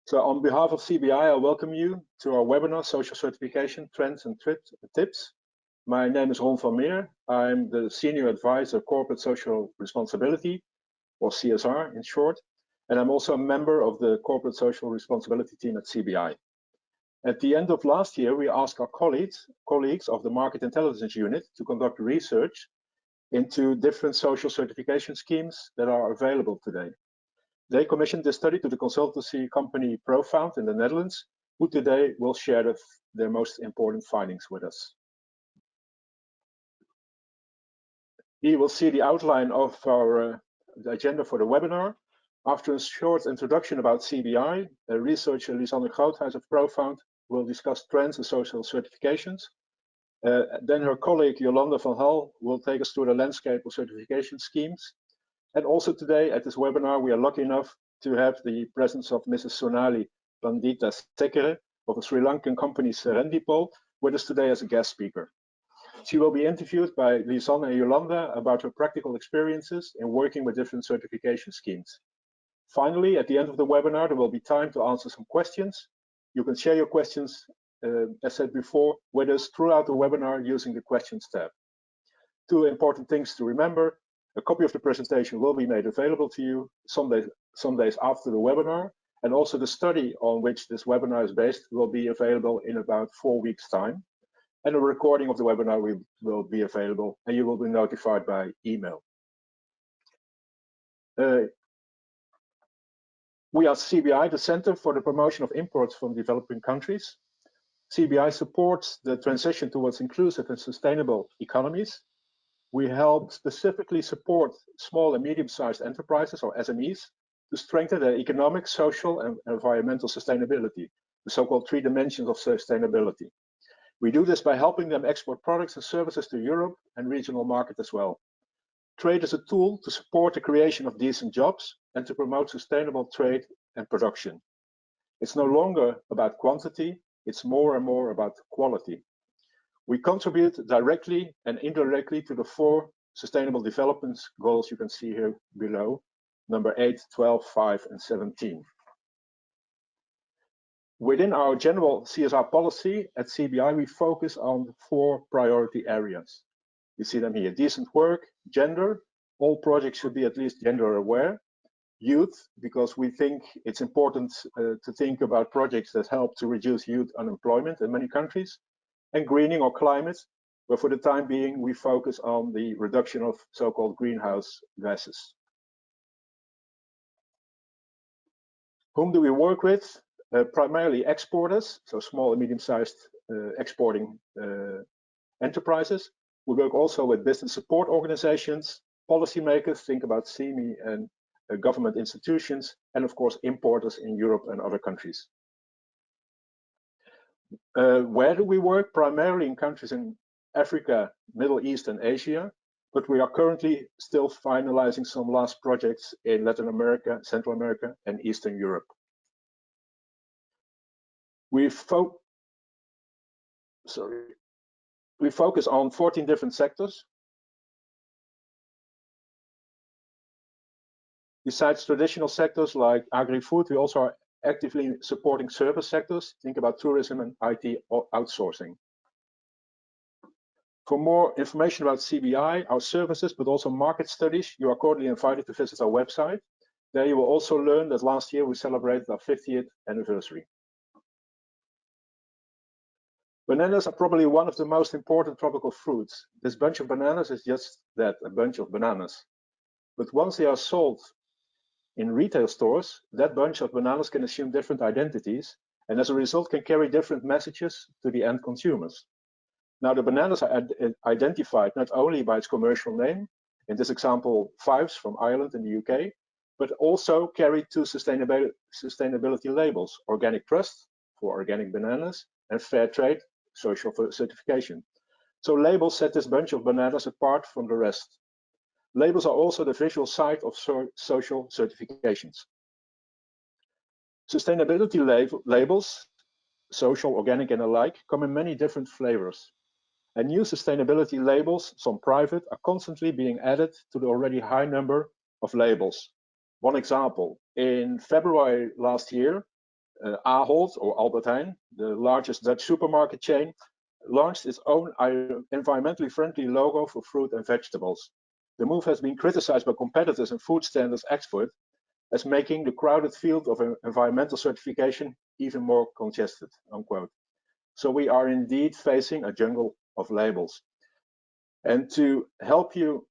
So on behalf of CBI, I welcome you to our webinar, Social Certification, Trends and Tips. My name is Ron van Meer. I'm the Senior Advisor Corporate Social Responsibility, or CSR in short, and I'm also a member of the Corporate Social Responsibility team at CBI. At the end of last year, we asked our colleagues of the Market Intelligence Unit to conduct research into different social certification schemes that are available today. They commissioned this study to the consultancy company Profound in the Netherlands, who today will share their most important findings with us. Here we'll see the outline of our the agenda for the webinar. After a short introduction about CBI, researcher Lisanne Groothuis of Profound will discuss trends in social certifications. Then her colleague Jolanda van Hal will take us through the landscape of certification schemes. And also today at this webinar, we are lucky enough to have the presence of Mrs. Sonali Pandithasekera of the Sri Lankan company Serendipol with us today as a guest speaker. She will be interviewed by Lisanne and Jolanda about her practical experiences in working with different certification schemes. Finally, at the end of the webinar, there will be time to answer some questions. You can share your questions, as said before, with us throughout the webinar using the questions tab. Two important things to remember. A copy of the presentation will be made available to you some days after the webinar, and also the study on which this webinar is based will be available in about 4 weeks' time. And a recording of the webinar will be available, and you will be notified by email. We are CBI, the Center for the Promotion of Imports from Developing Countries. CBI supports the transition towards inclusive and sustainable economies. We help specifically support small and medium-sized enterprises, or SMEs, to strengthen their economic, social, and environmental sustainability, the so-called 3 dimensions of sustainability. We do this by helping them export products and services to Europe and regional market as well. Trade is a tool to support the creation of decent jobs and to promote sustainable trade and production. It's no longer about quantity, it's more and more about quality. We contribute directly and indirectly to the 4 Sustainable Development Goals you can see here below, number 8, 12, 5, and 17. Within our general CSR policy at CBI, we focus on 4 priority areas. You see them here: decent work, gender, all projects should be at least gender aware, youth, because we think it's important to think about projects that help to reduce youth unemployment in many countries, and greening or climate, where for the time being we focus on the reduction of so-called greenhouse gases. Whom do we work with? Primarily exporters, so small and medium-sized exporting enterprises. We work also with business support organizations, policymakers, think about CME and government institutions, and of course importers in Europe and other countries. Where do we work? Primarily in countries in Africa, Middle East, and Asia, but we are currently still finalizing some last projects in Latin America, Central America, and Eastern Europe. We focus on 14 different sectors. Besides traditional sectors like agri-food, we also are actively supporting service sectors. Think about tourism and IT outsourcing. For more information about CBI, our services, but also market studies, you are cordially invited to visit our website. There you will also learn that last year we celebrated our 50th anniversary. Bananas are probably one of the most important tropical fruits. This bunch of bananas is just that, a bunch of bananas. But once they are sold in retail stores, that bunch of bananas can assume different identities, and as a result can carry different messages to the end consumers. Now the bananas are identified not only by its commercial name, in this example Fives from Ireland in the UK, but also carry 2 sustainability labels: Organic Trust for organic bananas and Fair Trade social certification. So labels set this bunch of bananas apart from the rest. Labels are also the visual side of social certifications. Sustainability labels, social, organic, and alike, come in many different flavors. And new sustainability labels, some private, are constantly being added to the already high number of labels. One example, in February last year, Ahold, or Albert Heijn, the largest Dutch supermarket chain, launched its own environmentally friendly logo for fruit and vegetables. The move has been criticized by competitors and food standards experts as making the crowded field of environmental certification even more congested, unquote. So we are indeed facing a jungle of labels. And to help you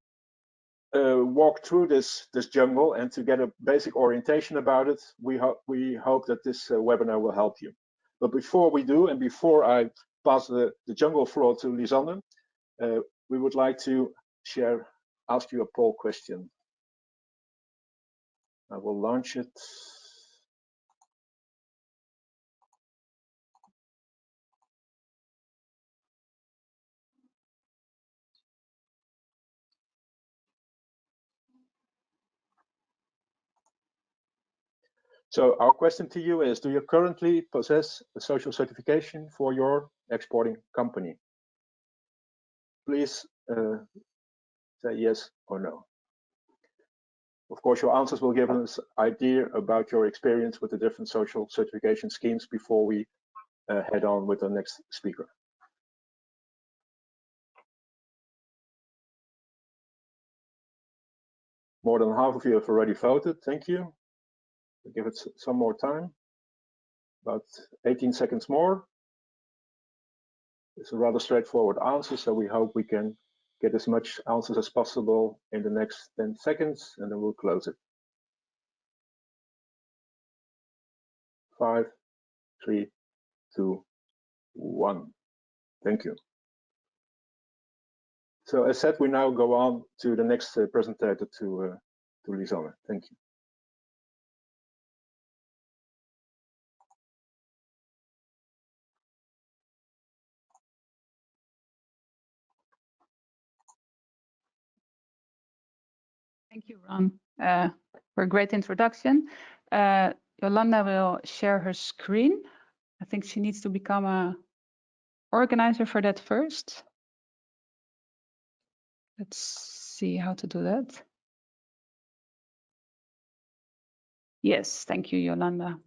walk through this jungle and to get a basic orientation about it, we hope that this webinar will help you. But before we do, and before I pass the jungle floor to Lisanne, we would like to ask you a poll question. I will launch it. So our question to you is, do you currently possess a social certification for your exporting company? Please say yes or no. Of course, your answers will give us an idea about your experience with the different social certification schemes before we head on with the next speaker. More than half of you have already voted. Thank you. We'll give it some more time, about 18 seconds more. It's a rather straightforward answer, so we hope we can get as much answers as possible in the next 10 seconds, and then we'll close it. 5, 3, 2, 1. Thank you. So as said, we now go on to the next presenter, to Lisanne. Thank you. Thank you, Ron, for a great introduction. Jolanda will share her screen. I think she needs to become an organizer for that first. Let's see how to do that. Yes, thank you, Jolanda.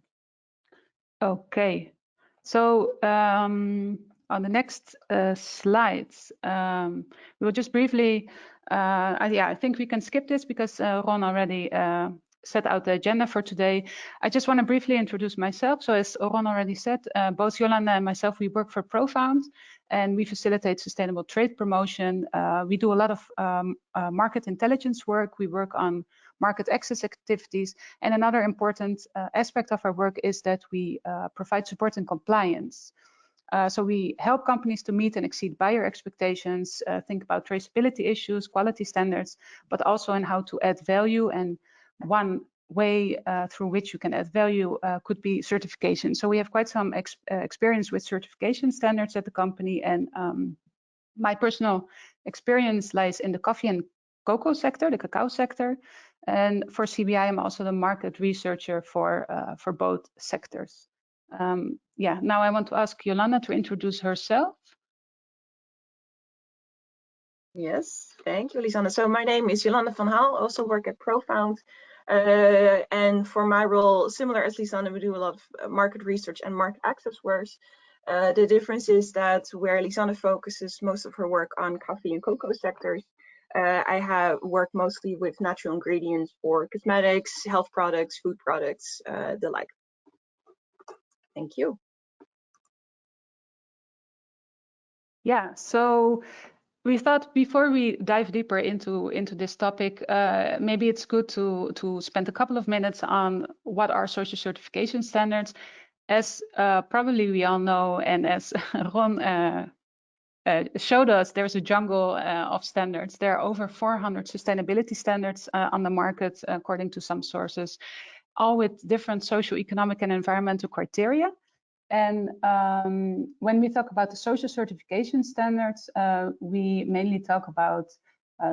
Okay, so on the next slides, we'll just briefly, I think we can skip this because Ron already set out the agenda for today. I just want to briefly introduce myself. So as Ron already said, both Jolanda and myself, we work for Profound and we facilitate sustainable trade promotion. We do a lot of market intelligence work. We work on market access activities. And another important aspect of our work is that we provide support and compliance. So we help companies to meet and exceed buyer expectations, think about traceability issues, quality standards, but also in how to add value. And one way through which you can add value could be certification. So we have quite some experience with certification standards at the company. And my personal experience lies in the coffee and cocoa sector, the cacao sector. And for CBI, I'm also the market researcher for both sectors. Now I want to ask Jolanda to introduce herself. Yes, thank you, Lisanne. So my name is Jolanda van Hal, also work at Profound. And for my role, similar as Lisanne, we do a lot of market research and market access work. The difference is that where Lisanne focuses most of her work on coffee and cocoa sectors, I have worked mostly with natural ingredients for cosmetics, health products, food products, the like. Thank you. Yeah, so we thought before we dive deeper into this topic, maybe it's good to spend a couple of minutes on what are social certification standards. As probably we all know, and as Ron showed us, there's a jungle of standards. There are over 400 sustainability standards on the market, according to some sources, all with different social, economic, and environmental criteria. And when we talk about the social certification standards, we mainly talk about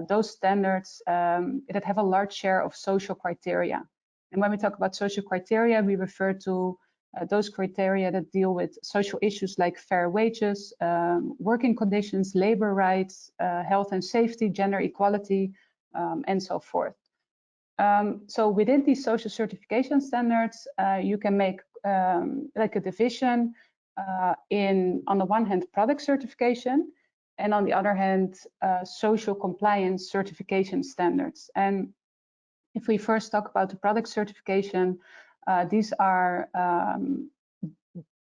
those standards that have a large share of social criteria. And when we talk about social criteria, we refer to those criteria that deal with social issues like fair wages, working conditions, labor rights, health and safety, gender equality, and so forth. So within these social certification standards, you can make like a division in, on the one hand, product certification, and on the other hand, social compliance certification standards. And if we first talk about the product certification, these are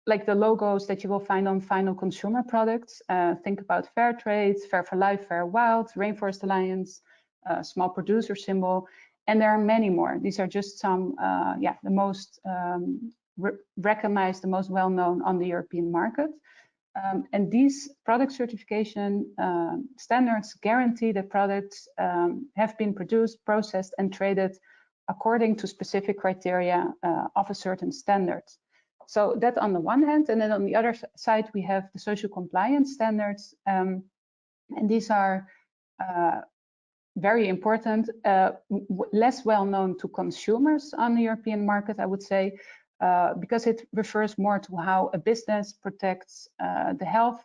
like the logos that you will find on final consumer products. Think about Fair Trade, Fair for Life, Fair Wild, Rainforest Alliance, small producer symbol, and there are many more. These are just some, yeah, the most recognized, the most well-known on the European market. And these product certification standards guarantee that products have been produced, processed, and traded according to specific criteria of a certain standard. So that on the one hand, and then on the other side, we have the social compliance standards. And these are very important, less well known to consumers on the European market, I would say, because it refers more to how a business protects the health,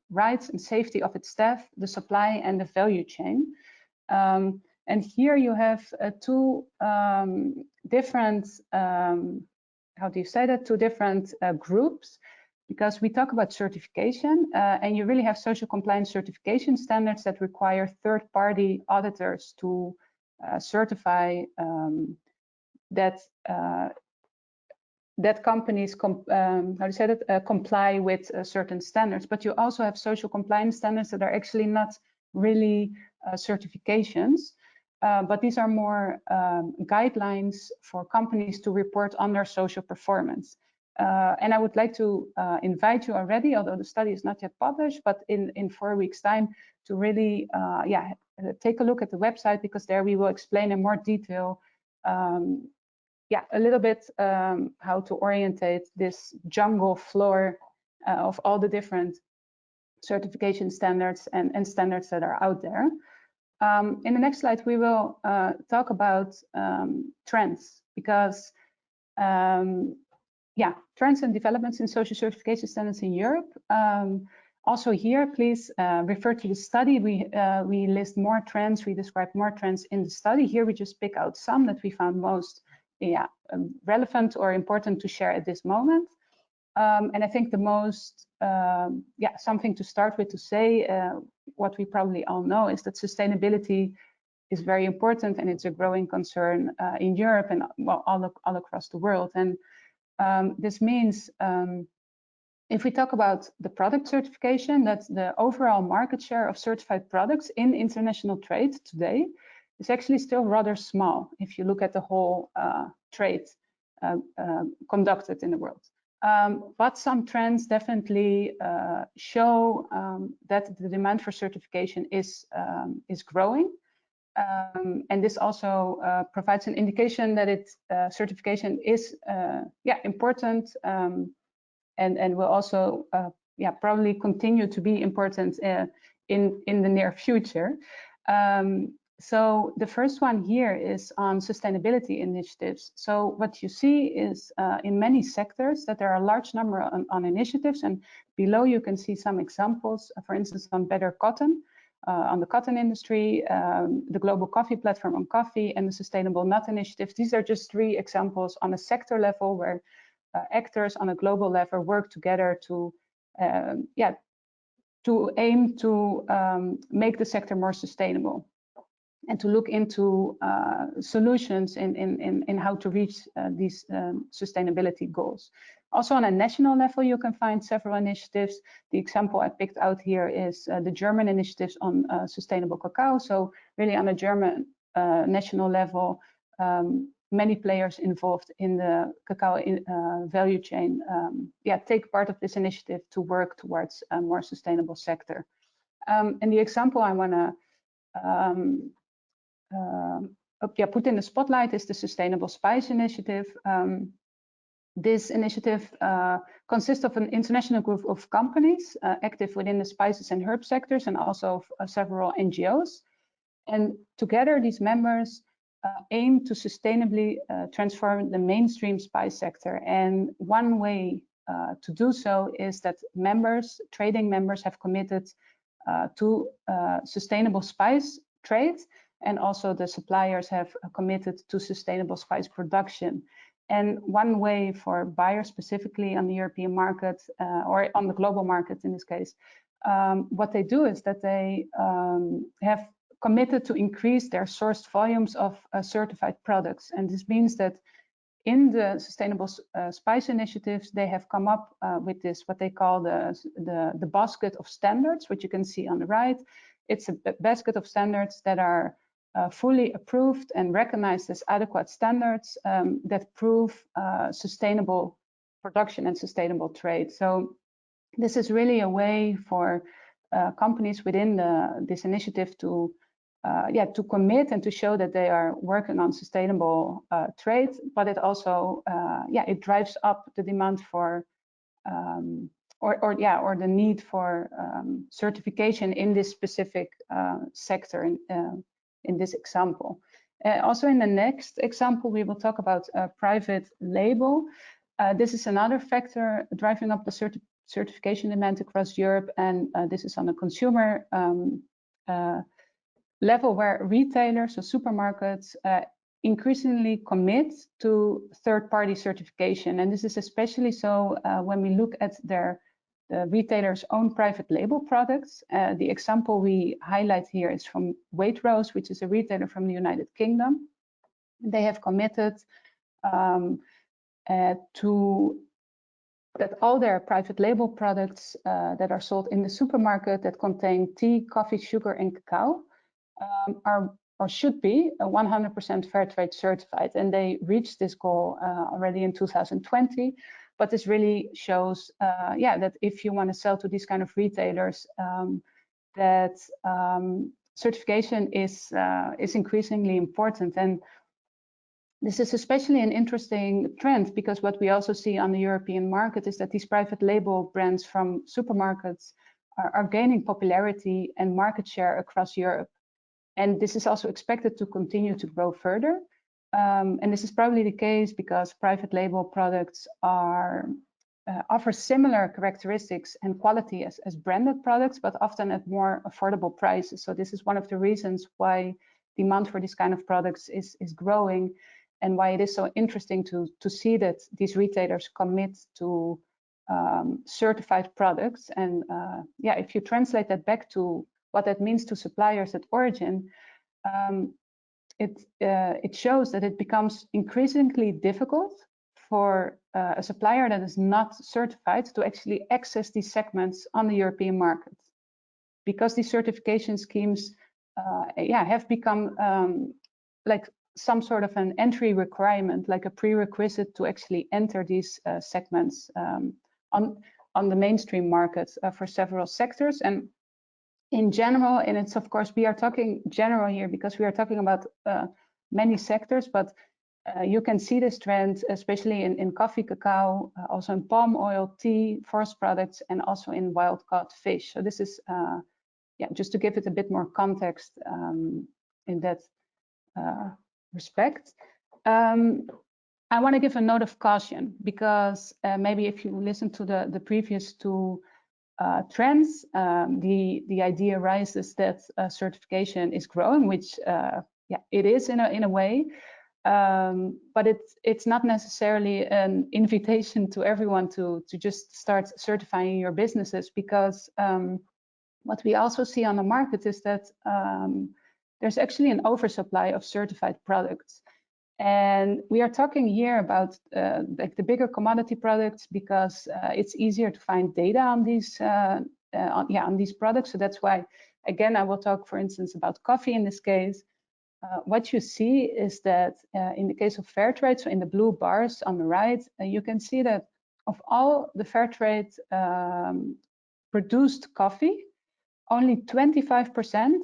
rights and safety of its staff, the supply and the value chain. And here you have two different, how do you say that, two different groups, because we talk about certification and you really have social compliance certification standards that require third-party auditors to certify that that companies comply with certain standards. But you also have social compliance standards that are actually not really certifications, but these are more guidelines for companies to report on their social performance. And I would like to invite you already, although the study is not yet published, but in 4 weeks' time, to really take a look at the website, because there we will explain in more detail a little bit how to orientate this jungle floor of all the different certification standards and standards that are out there. In the next slide, we will talk about trends, because trends and developments in social certification standards in Europe. Also here, please refer to the study. We list more trends, we describe more trends in the study. Here we just pick out some that we found most relevant or important to share at this moment. And I think the most, something to start with to say, what we probably all know is that sustainability is very important, and it's a growing concern in Europe and well, all across the world. And this means if we talk about the product certification, that's the overall market share of certified products in international trade today is actually still rather small if you look at the whole trade conducted in the world. But some trends definitely show that the demand for certification is growing. And this also provides an indication that certification is important and will also probably continue to be important in the near future. So the first one here is on sustainability initiatives. So what you see is in many sectors that there are a large number on initiatives, and below you can see some examples, for instance, on better cotton, on the cotton industry, the Global Coffee Platform on coffee, and the Sustainable Nut Initiative. These are just 3 examples on a sector level where actors on a global level work together to aim to make the sector more sustainable and to look into solutions in how to reach these sustainability goals. Also on a national level, you can find several initiatives. The example I picked out here is the German initiatives on sustainable cacao. So really on a German national level, many players involved in the cacao value chain take part of this initiative to work towards a more sustainable sector. And the example I want to put in the spotlight is the Sustainable Spice Initiative. This initiative consists of an international group of companies active within the spices and herb sectors, and also several NGOs. And together, these members aim to sustainably transform the mainstream spice sector. And one way to do so is that trading members have committed to sustainable spice trade, and also the suppliers have committed to sustainable spice production. And one way for buyers specifically on the European market or on the global market in this case, what they do is that they have committed to increase their sourced volumes of certified products. And this means that in the Sustainable Spice Initiatives, they have come up with this, what they call the basket of standards, which you can see on the right. It's a basket of standards that are fully approved and recognized as adequate standards that prove sustainable production and sustainable trade. So this is really a way for companies within this initiative to commit and to show that they are working on sustainable trade, but it also it drives up the demand for or the need for certification in this specific sector in this example. Also in the next example, we will talk about private label. This is another factor driving up the certification demand across Europe, and this is on a consumer level where retailers or supermarkets increasingly commit to third-party certification. And this is especially so when we look at the retailers' own private label products. The example we highlight here is from Waitrose, which is a retailer from the United Kingdom. They have committed to that all their private label products that are sold in the supermarket that contain tea, coffee, sugar, and cacao are or should be 100% fair trade certified. And they reached this goal already in 2020. But this really shows, that if you want to sell to these kind of retailers, that certification is increasingly important. And this is especially an interesting trend because what we also see on the European market is that these private label brands from supermarkets are gaining popularity and market share across Europe. And this is also expected to continue to grow further. And this is probably the case because private label products offer similar characteristics and quality as branded products, but often at more affordable prices. So this is one of the reasons why demand for this kind of products is growing, and why it is so interesting to see that these retailers commit to certified products. And if you translate that back to what that means to suppliers at origin, it shows that it becomes increasingly difficult for a supplier that is not certified to actually access these segments on the European market, because these certification schemes have become like some sort of an entry requirement, like a prerequisite to actually enter these segments on the mainstream market for several sectors. And in general, and it's of course we are talking general here because we are talking about many sectors, but you can see this trend especially in coffee, cacao, also in palm oil, tea, forest products, and also in wild caught fish. So this is just to give it a bit more context in that respect. I want to give a note of caution because maybe if you listen to the previous two trends, the idea arises that certification is growing, which it is in a way, but it's not necessarily an invitation to everyone to just start certifying your businesses, because what we also see on the market is that there's actually an oversupply of certified products. And we are talking here about like the bigger commodity products because it's easier to find data on these on these products. So that's why, again, I will talk, for instance, about coffee in this case. What you see is that in the case of fair trade, so in the blue bars on the right, you can see that of all the fair trade produced coffee, only 25%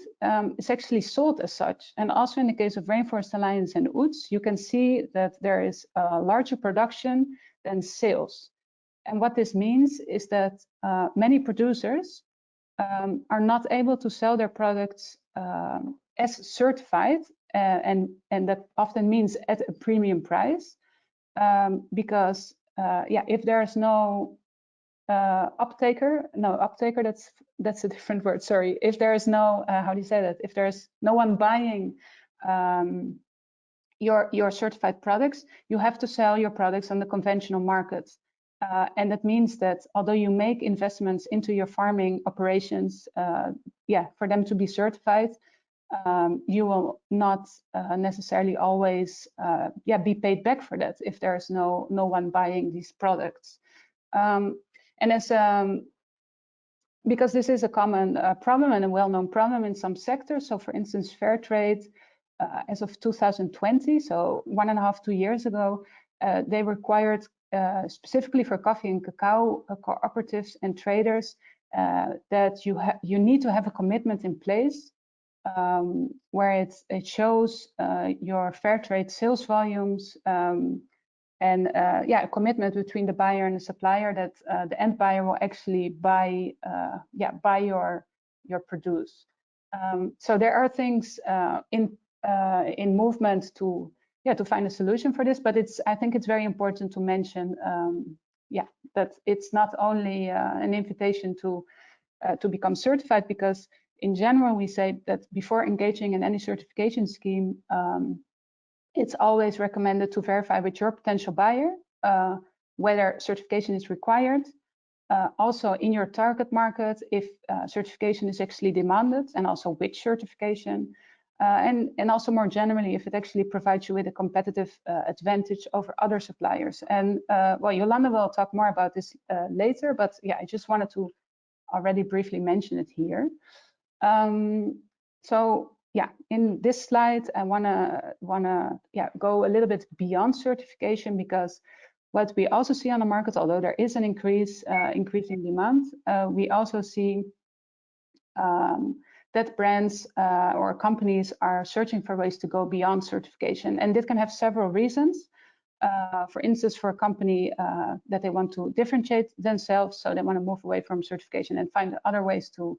is actually sold as such. And also in the case of Rainforest Alliance and UTZ, you can see that there is a larger production than sales. And what this means is that many producers are not able to sell their products as certified, and that often means at a premium price, because if there is no uptaker, that's a different word, sorry. If there is no, how do you say that? If there's no one buying your certified products, you have to sell your products on the conventional market. And that means that although you make investments into your farming operations, for them to be certified, you will not necessarily always be paid back for that if there's no one buying these products. And as because this is a common problem and a well-known problem in some sectors. So for instance, fair trade, as of 2020, so 1.5–2 years ago, they required specifically for coffee and cacao cooperatives and traders that you need to have a commitment in place where it shows your fair trade sales volumes and a commitment between the buyer and the supplier that the end buyer will actually buy your produce. So there are things in movement to find a solution for this, but I think it's very important to mention that it's not only an invitation to become certified, because in general we say that before engaging in any certification scheme, it's always recommended to verify with your potential buyer whether certification is required. Also in your target market, if certification is actually demanded, and also which certification, and also more generally, if it actually provides you with a competitive advantage over other suppliers. And well, Jolanda will talk more about this later, but I just wanted to already briefly mention it here. So in this slide, I wanna go a little bit beyond certification, because what we also see on the market, although there is an increasing demand, we also see that brands or companies are searching for ways to go beyond certification, and this can have several reasons. For instance, for a company that they want to differentiate themselves, so they want to move away from certification and find other ways to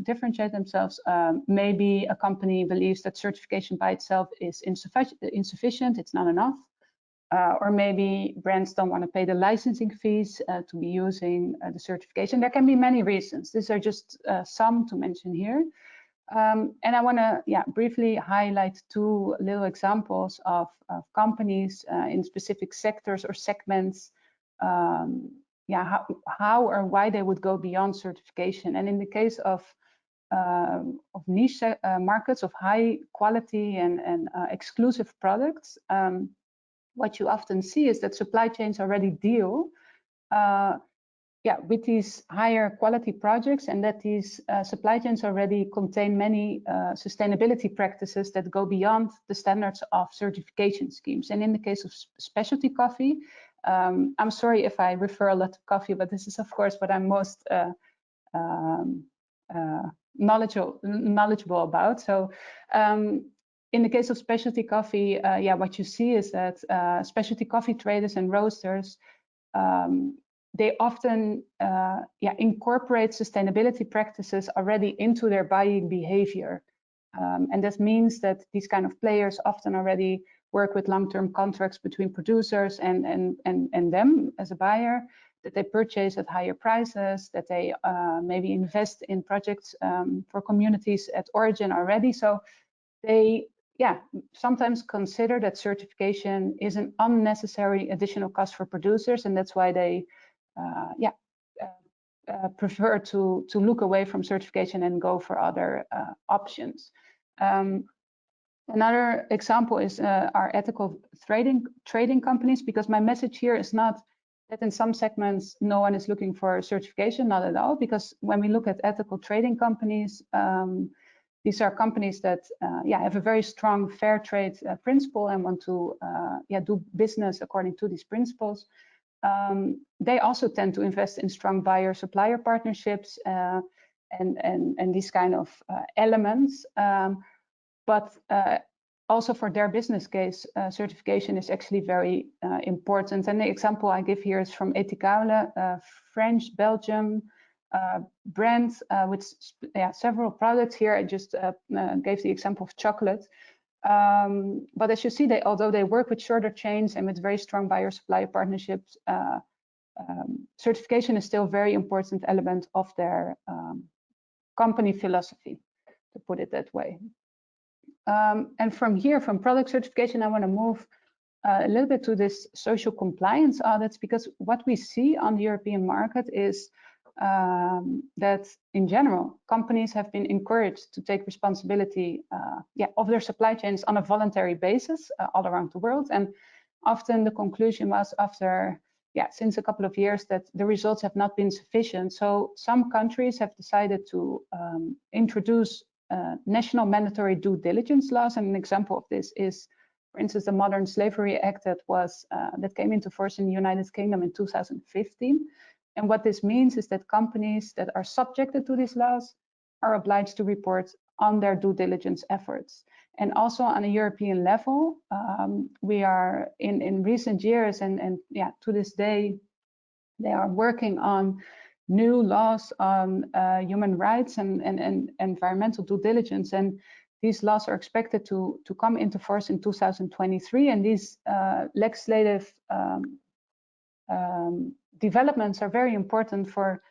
differentiate themselves. Maybe a company believes that certification by itself is insufficient, it's not enough. Or maybe brands don't want to pay the licensing fees to be using the certification. There can be many reasons. These are just some to mention here. And I want to briefly highlight 2 little examples of companies in specific sectors or segments, how or why they would go beyond certification. And in the case of niche markets of high quality and exclusive products, what you often see is that supply chains already deal with these higher quality projects, and that these supply chains already contain many sustainability practices that go beyond the standards of certification schemes. And in the case of specialty coffee, I'm sorry if I refer a lot to coffee, but this is of course what I'm most knowledgeable about. So in the case of specialty coffee, what you see is that specialty coffee traders and roasters, they often incorporate sustainability practices already into their buying behavior. And that means that these kind of players often already work with long-term contracts between producers and them as a buyer, that they purchase at higher prices, that they maybe invest in projects for communities at origin already. So they sometimes consider that certification is an unnecessary additional cost for producers, and that's why they prefer to look away from certification and go for other options. Another example is our ethical trading companies, because my message here is not that in some segments no one is looking for certification, not at all, because when we look at ethical trading companies, these are companies that have a very strong fair trade principle and want to do business according to these principles. They also tend to invest in strong buyer-supplier partnerships and these kind of elements. But also for their business case, certification is actually very important. And the example I give here is from Ethicale, French, Belgium brand with several products here. I just gave the example of chocolate. But as you see, although they work with shorter chains and with very strong buyer-supplier partnerships, certification is still a very important element of their company philosophy, to put it that way. And from here, from product certification, I want to move a little bit to this social compliance audits, because what we see on the European market is that in general, companies have been encouraged to take responsibility of their supply chains on a voluntary basis all around the world. And often the conclusion was after, since a couple of years, that the results have not been sufficient. So some countries have decided to introduce national mandatory due diligence laws. And an example of this is, for instance, the Modern Slavery Act that came into force in the United Kingdom in 2015. And what this means is that companies that are subjected to these laws are obliged to report on their due diligence efforts. And also on a European level, we are in recent years and to this day, they are working on new laws on human rights and environmental due diligence. And these laws are expected to come into force in 2023. And these legislative developments are very important for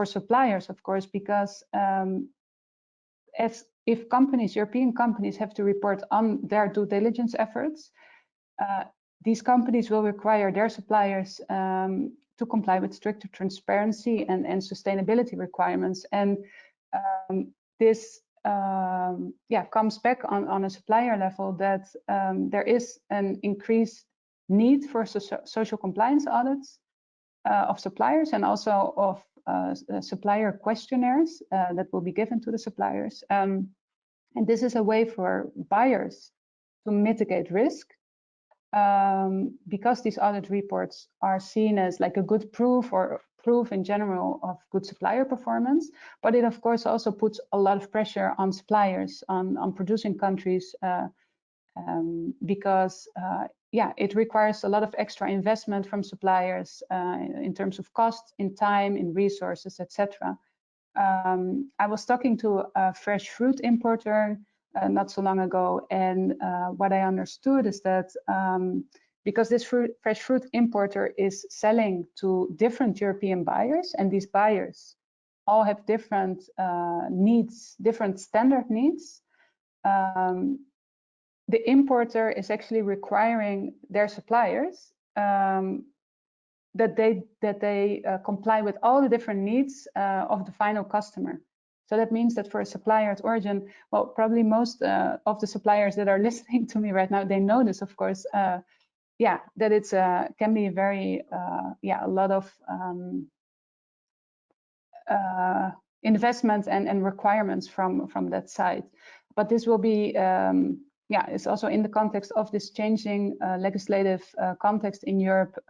suppliers, of course, because if companies, European companies, have to report on their due diligence efforts, these companies will require their suppliers to comply with stricter transparency and sustainability requirements. And this comes back on a supplier level that there is an increased need for social compliance audits of suppliers, and also of supplier questionnaires that will be given to the suppliers. And this is a way for buyers to mitigate risk, because these audit reports are seen as like a good proof, or proof in general, of good supplier performance. But it of course also puts a lot of pressure on suppliers, on producing countries, because it requires a lot of extra investment from suppliers in terms of cost, in time, in resources, etc. I was talking to a fresh fruit importer not so long ago, and what I understood is that because this fresh fruit importer is selling to different European buyers, and these buyers all have different needs, different standard needs, the importer is actually requiring their suppliers that they comply with all the different needs of the final customer. So that means that for a supplier at origin, well, probably most of the suppliers that are listening to me right now, they know this, of course, that it's can be a very a lot of investment and requirements from that side. But this will be it's also in the context of this changing legislative context in Europe.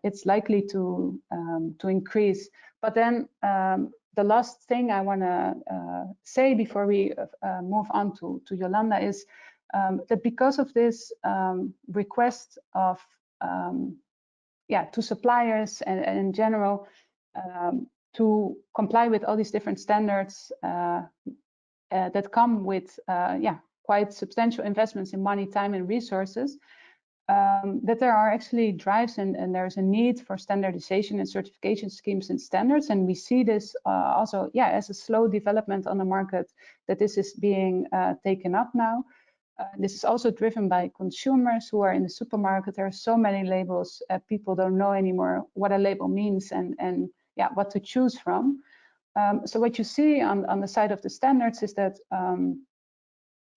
It's likely to increase. But then the last thing I want to say before we move on to Jolanda is that because of this request of to suppliers and in general to comply with all these different standards that come with quite substantial investments in money, time, and resources, that there are actually drives and there's a need for standardization and certification schemes and standards. And we see this also as a slow development on the market, that this is being taken up now. This is also driven by consumers who are in the supermarket. There are so many labels, people don't know anymore what a label means and what to choose from. So what you see on the side of the standards is that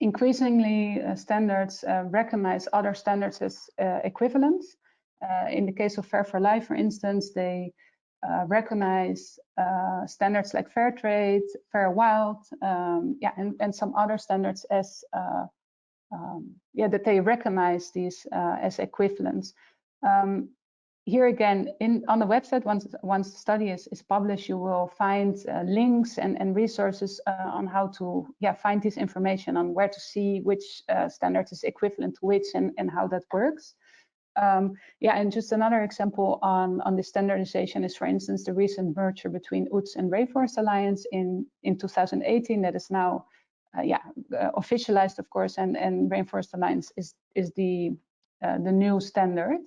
increasingly standards recognize other standards as equivalent. In the case of Fair for Life, for instance, they recognize standards like fair trade, fair wild, and some other standards as that they recognize these as equivalents. Here again, on the website, once the study is published, you will find links and resources on how to find this information on where to see which standard is equivalent to which and how that works. And just another example on the standardization is, for instance, the recent merger between UTZ and Rainforest Alliance in 2018 that is now officialized, of course, and Rainforest Alliance is the new standard.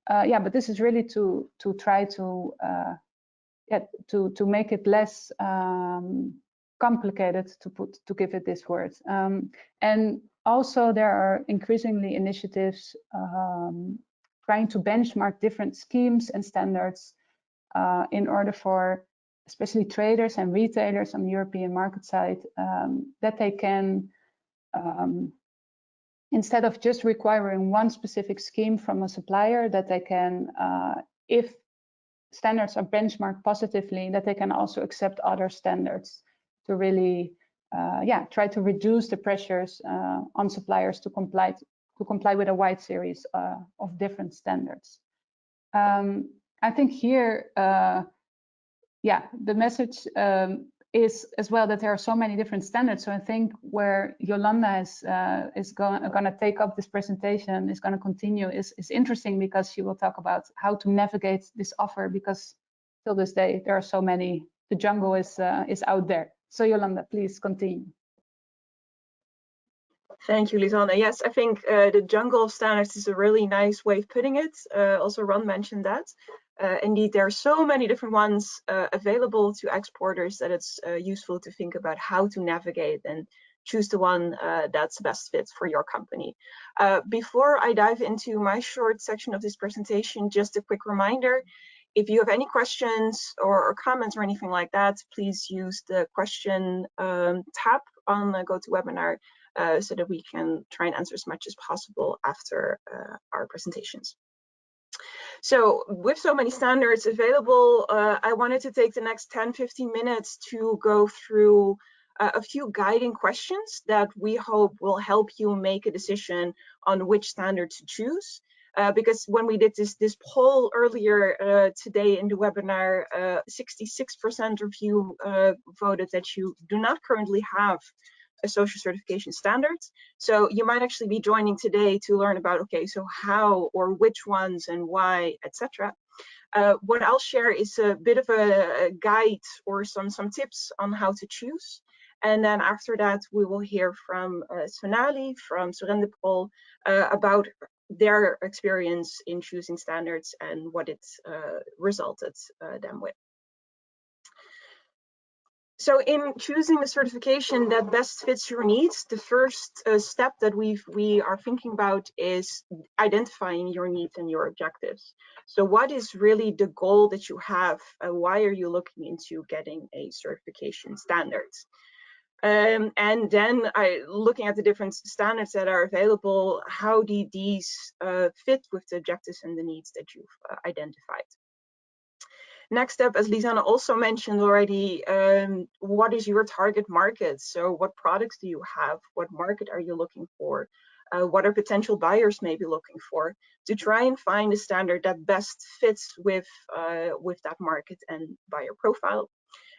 But this is really to try to make it less complicated to give it this word. And also there are increasingly initiatives trying to benchmark different schemes and standards in order for especially traders and retailers on the European market side that they can, instead of just requiring one specific scheme from a supplier, that they can, if standards are benchmarked positively, that they can also accept other standards to really try to reduce the pressures on suppliers to comply with a wide series of different standards. I think here, the message is as well that there are so many different standards. So I think where Jolanda is going to take up this presentation, is going to continue, is interesting, because she will talk about how to navigate this offer, because till this day there are so many. The jungle is out there. So Jolanda, please continue. Thank you, Lisanne. Yes, I think the jungle of standards is a really nice way of putting it. Also, Ron mentioned that. Indeed, there are so many different ones available to exporters that it's useful to think about how to navigate and choose the one that's best fit for your company. Before I dive into my short section of this presentation, just a quick reminder. If you have any questions or comments or anything like that, please use the question tab on the GoToWebinar so that we can try and answer as much as possible after our presentations. So with so many standards available, I wanted to take the next 10-15 minutes to go through a few guiding questions that we hope will help you make a decision on which standard to choose. Because when we did this poll earlier today in the webinar, 66% of you voted that you do not currently have a social certification standard. So you might actually be joining today to learn about, okay, so how or which ones and why, etc. What I'll share is a bit of a guide or some tips on how to choose. And then after that, we will hear from Sonali from Serendipol about their experience in choosing standards and what it resulted them with. So in choosing the certification that best fits your needs, the first step that we are thinking about is identifying your needs and your objectives. So what is really the goal that you have? Why are you looking into getting a certification standard? And then looking at the different standards that are available, how do these fit with the objectives and the needs that you've identified? Next up, as Lisanne also mentioned already, what is your target market? So what products do you have? What market are you looking for? What are potential buyers maybe looking for? To try and find a standard that best fits with that market and buyer profile.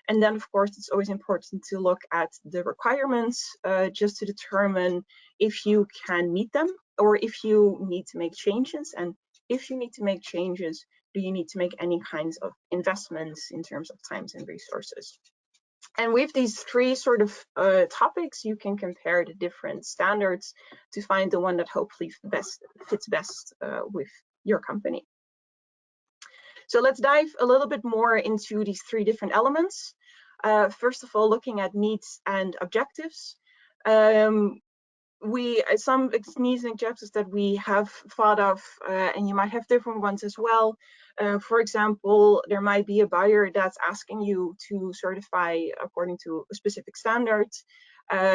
And then, of course, it's always important to look at the requirements just to determine if you can meet them or if you need to make changes. And if you need to make changes, do you need to make any kinds of investments in terms of times and resources? And with these three sort of topics, you can compare the different standards to find the one that hopefully fits best with your company. So let's dive a little bit more into these three different elements. First of all, looking at needs and objectives. Some needs and objectives that we have thought of, and you might have different ones as well. For example, there might be a buyer that's asking you to certify according to a specific standard.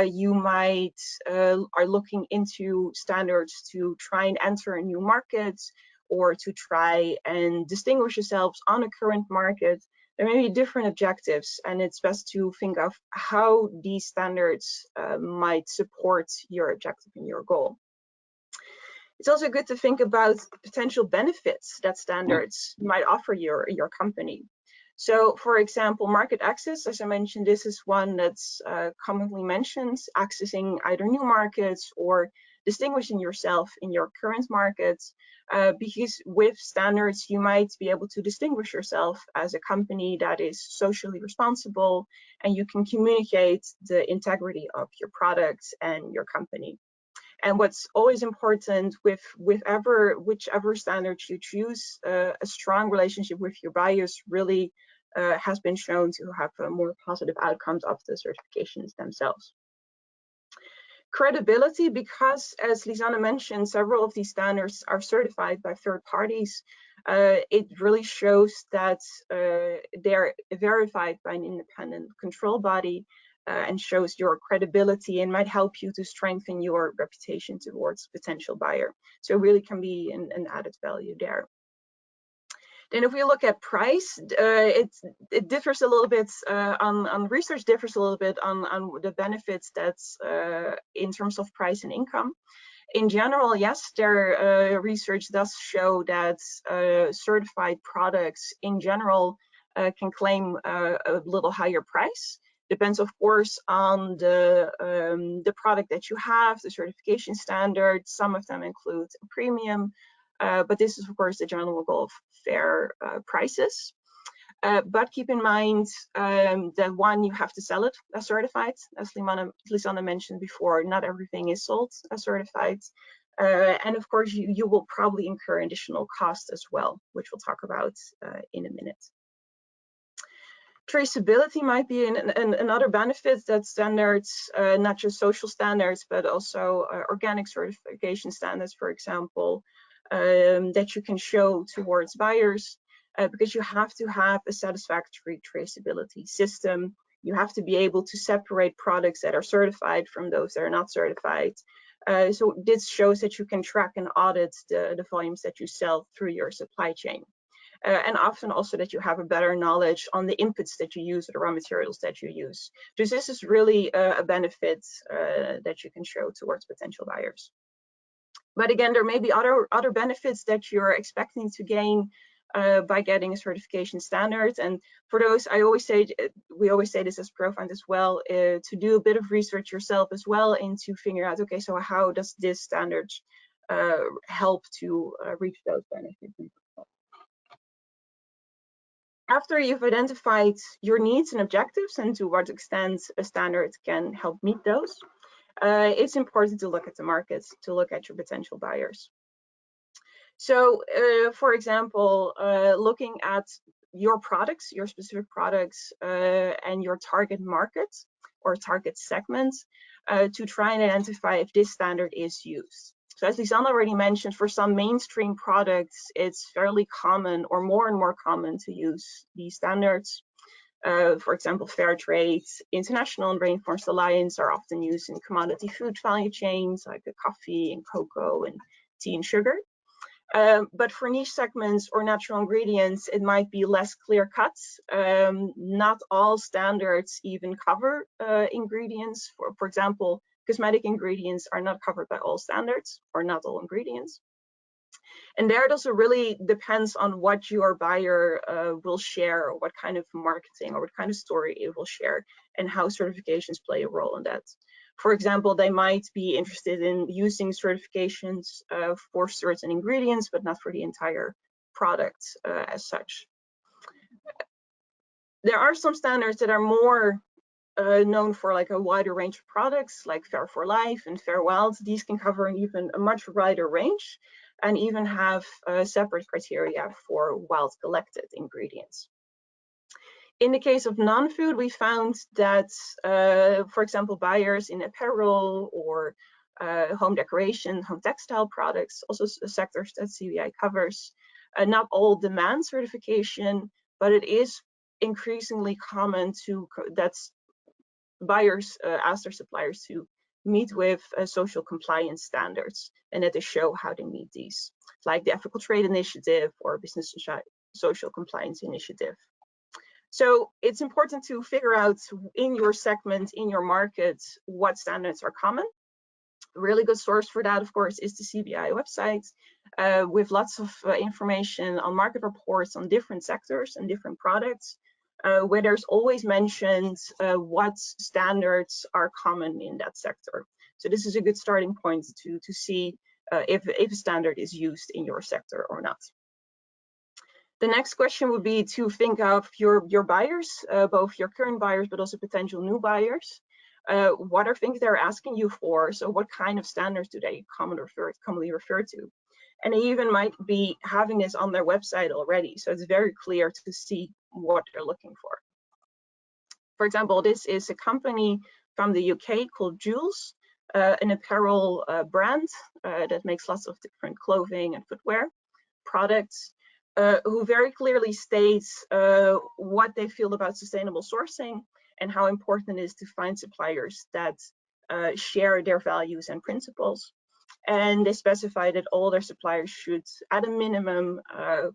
You might are looking into standards to try and enter a new market or to try and distinguish yourselves on a current market. There may be different objectives, and it's best to think of how these standards might support your objective and your goal. It's also good to think about potential benefits that standards might offer your company. So, for example, market access, as I mentioned, this is one that's commonly mentioned, accessing either new markets or distinguishing yourself in your current markets, because with standards, you might be able to distinguish yourself as a company that is socially responsible, and you can communicate the integrity of your products and your company. And what's always important with whichever standards you choose, a strong relationship with your buyers really has been shown to have more positive outcomes of the certifications themselves. Credibility, because as Lisanne mentioned, several of these standards are certified by third parties. It really shows that they're verified by an independent control body and shows your credibility and might help you to strengthen your reputation towards potential buyer. So it really can be an added value there. Then if we look at price, it differs a little bit on research, differs a little bit on the benefits that's in terms of price and income. In general, yes, their research does show that certified products in general can claim a little higher price. Depends, of course, on the product that you have, the certification standard. Some of them include a premium. But this is, of course, the general goal of fair prices. But keep in mind that one, you have to sell it as certified. As Lisanne mentioned before, not everything is sold as certified. And of course, you will probably incur additional costs as well, which we'll talk about in a minute. Traceability might be another benefit that standards, not just social standards, but also organic certification standards, for example, that you can show towards buyers, because you have to have a satisfactory traceability system. You have to be able to separate products that are certified from those that are not certified. So this shows that you can track and audit the volumes that you sell through your supply chain. And often also that you have a better knowledge on the inputs that you use, or the raw materials that you use. So this is really a benefit that you can show towards potential buyers. But again, there may be other benefits that you're expecting to gain by getting a certification standard. And for those, we always say this as ProFound as well, to do a bit of research yourself as well, and to figure out, okay, so how does this standard help to reach those benefits? After you've identified your needs and objectives and to what extent a standard can help meet those, it's important to look at the markets, to look at your potential buyers. So, for example, looking at your products, your specific products, and your target market or target segment to try and identify if this standard is used. So as Lisanne already mentioned, for some mainstream products, it's fairly common or more and more common to use these standards. For example, fair trade, international and rainforest alliance are often used in commodity food value chains like coffee and cocoa and tea and sugar. But for niche segments or natural ingredients, it might be less clear cut. Not all standards even cover ingredients. For example, cosmetic ingredients are not covered by all standards, or not all ingredients. And there it also really depends on what your buyer will share, or what kind of marketing or what kind of story it will share, and how certifications play a role in that. For example, they might be interested in using certifications for certain ingredients, but not for the entire product as such. There are some standards that are more known for like a wider range of products, like Fair for Life and Fair Wild. These can cover even a much wider range, and even have separate criteria for wild collected ingredients. In the case of non-food, we found that, for example, buyers in apparel or home decoration, home textile products, also sectors that CBI covers, not all demand certification, but it is increasingly common that buyers ask their suppliers to meet with social compliance standards, and that they show how they meet these, like the Ethical Trade Initiative or Business Social Compliance Initiative. So it's important to figure out in your segment, in your market, what standards are common. A really good source for that, of course, is the CBI website, with lots of information on market reports on different sectors and different products, where there's always mentioned what standards are common in that sector. So this is a good starting point to see if a standard is used in your sector or not. The next question would be to think of your buyers, both your current buyers, but also potential new buyers. What are things they're asking you for? So what kind of standards do they commonly refer to? And they even might be having this on their website already. So it's very clear to see what they're looking for. For example, this is a company from the UK called Jules, an apparel brand that makes lots of different clothing and footwear products, who very clearly states what they feel about sustainable sourcing and how important it is to find suppliers that share their values and principles. And they specify that all their suppliers should, at a minimum,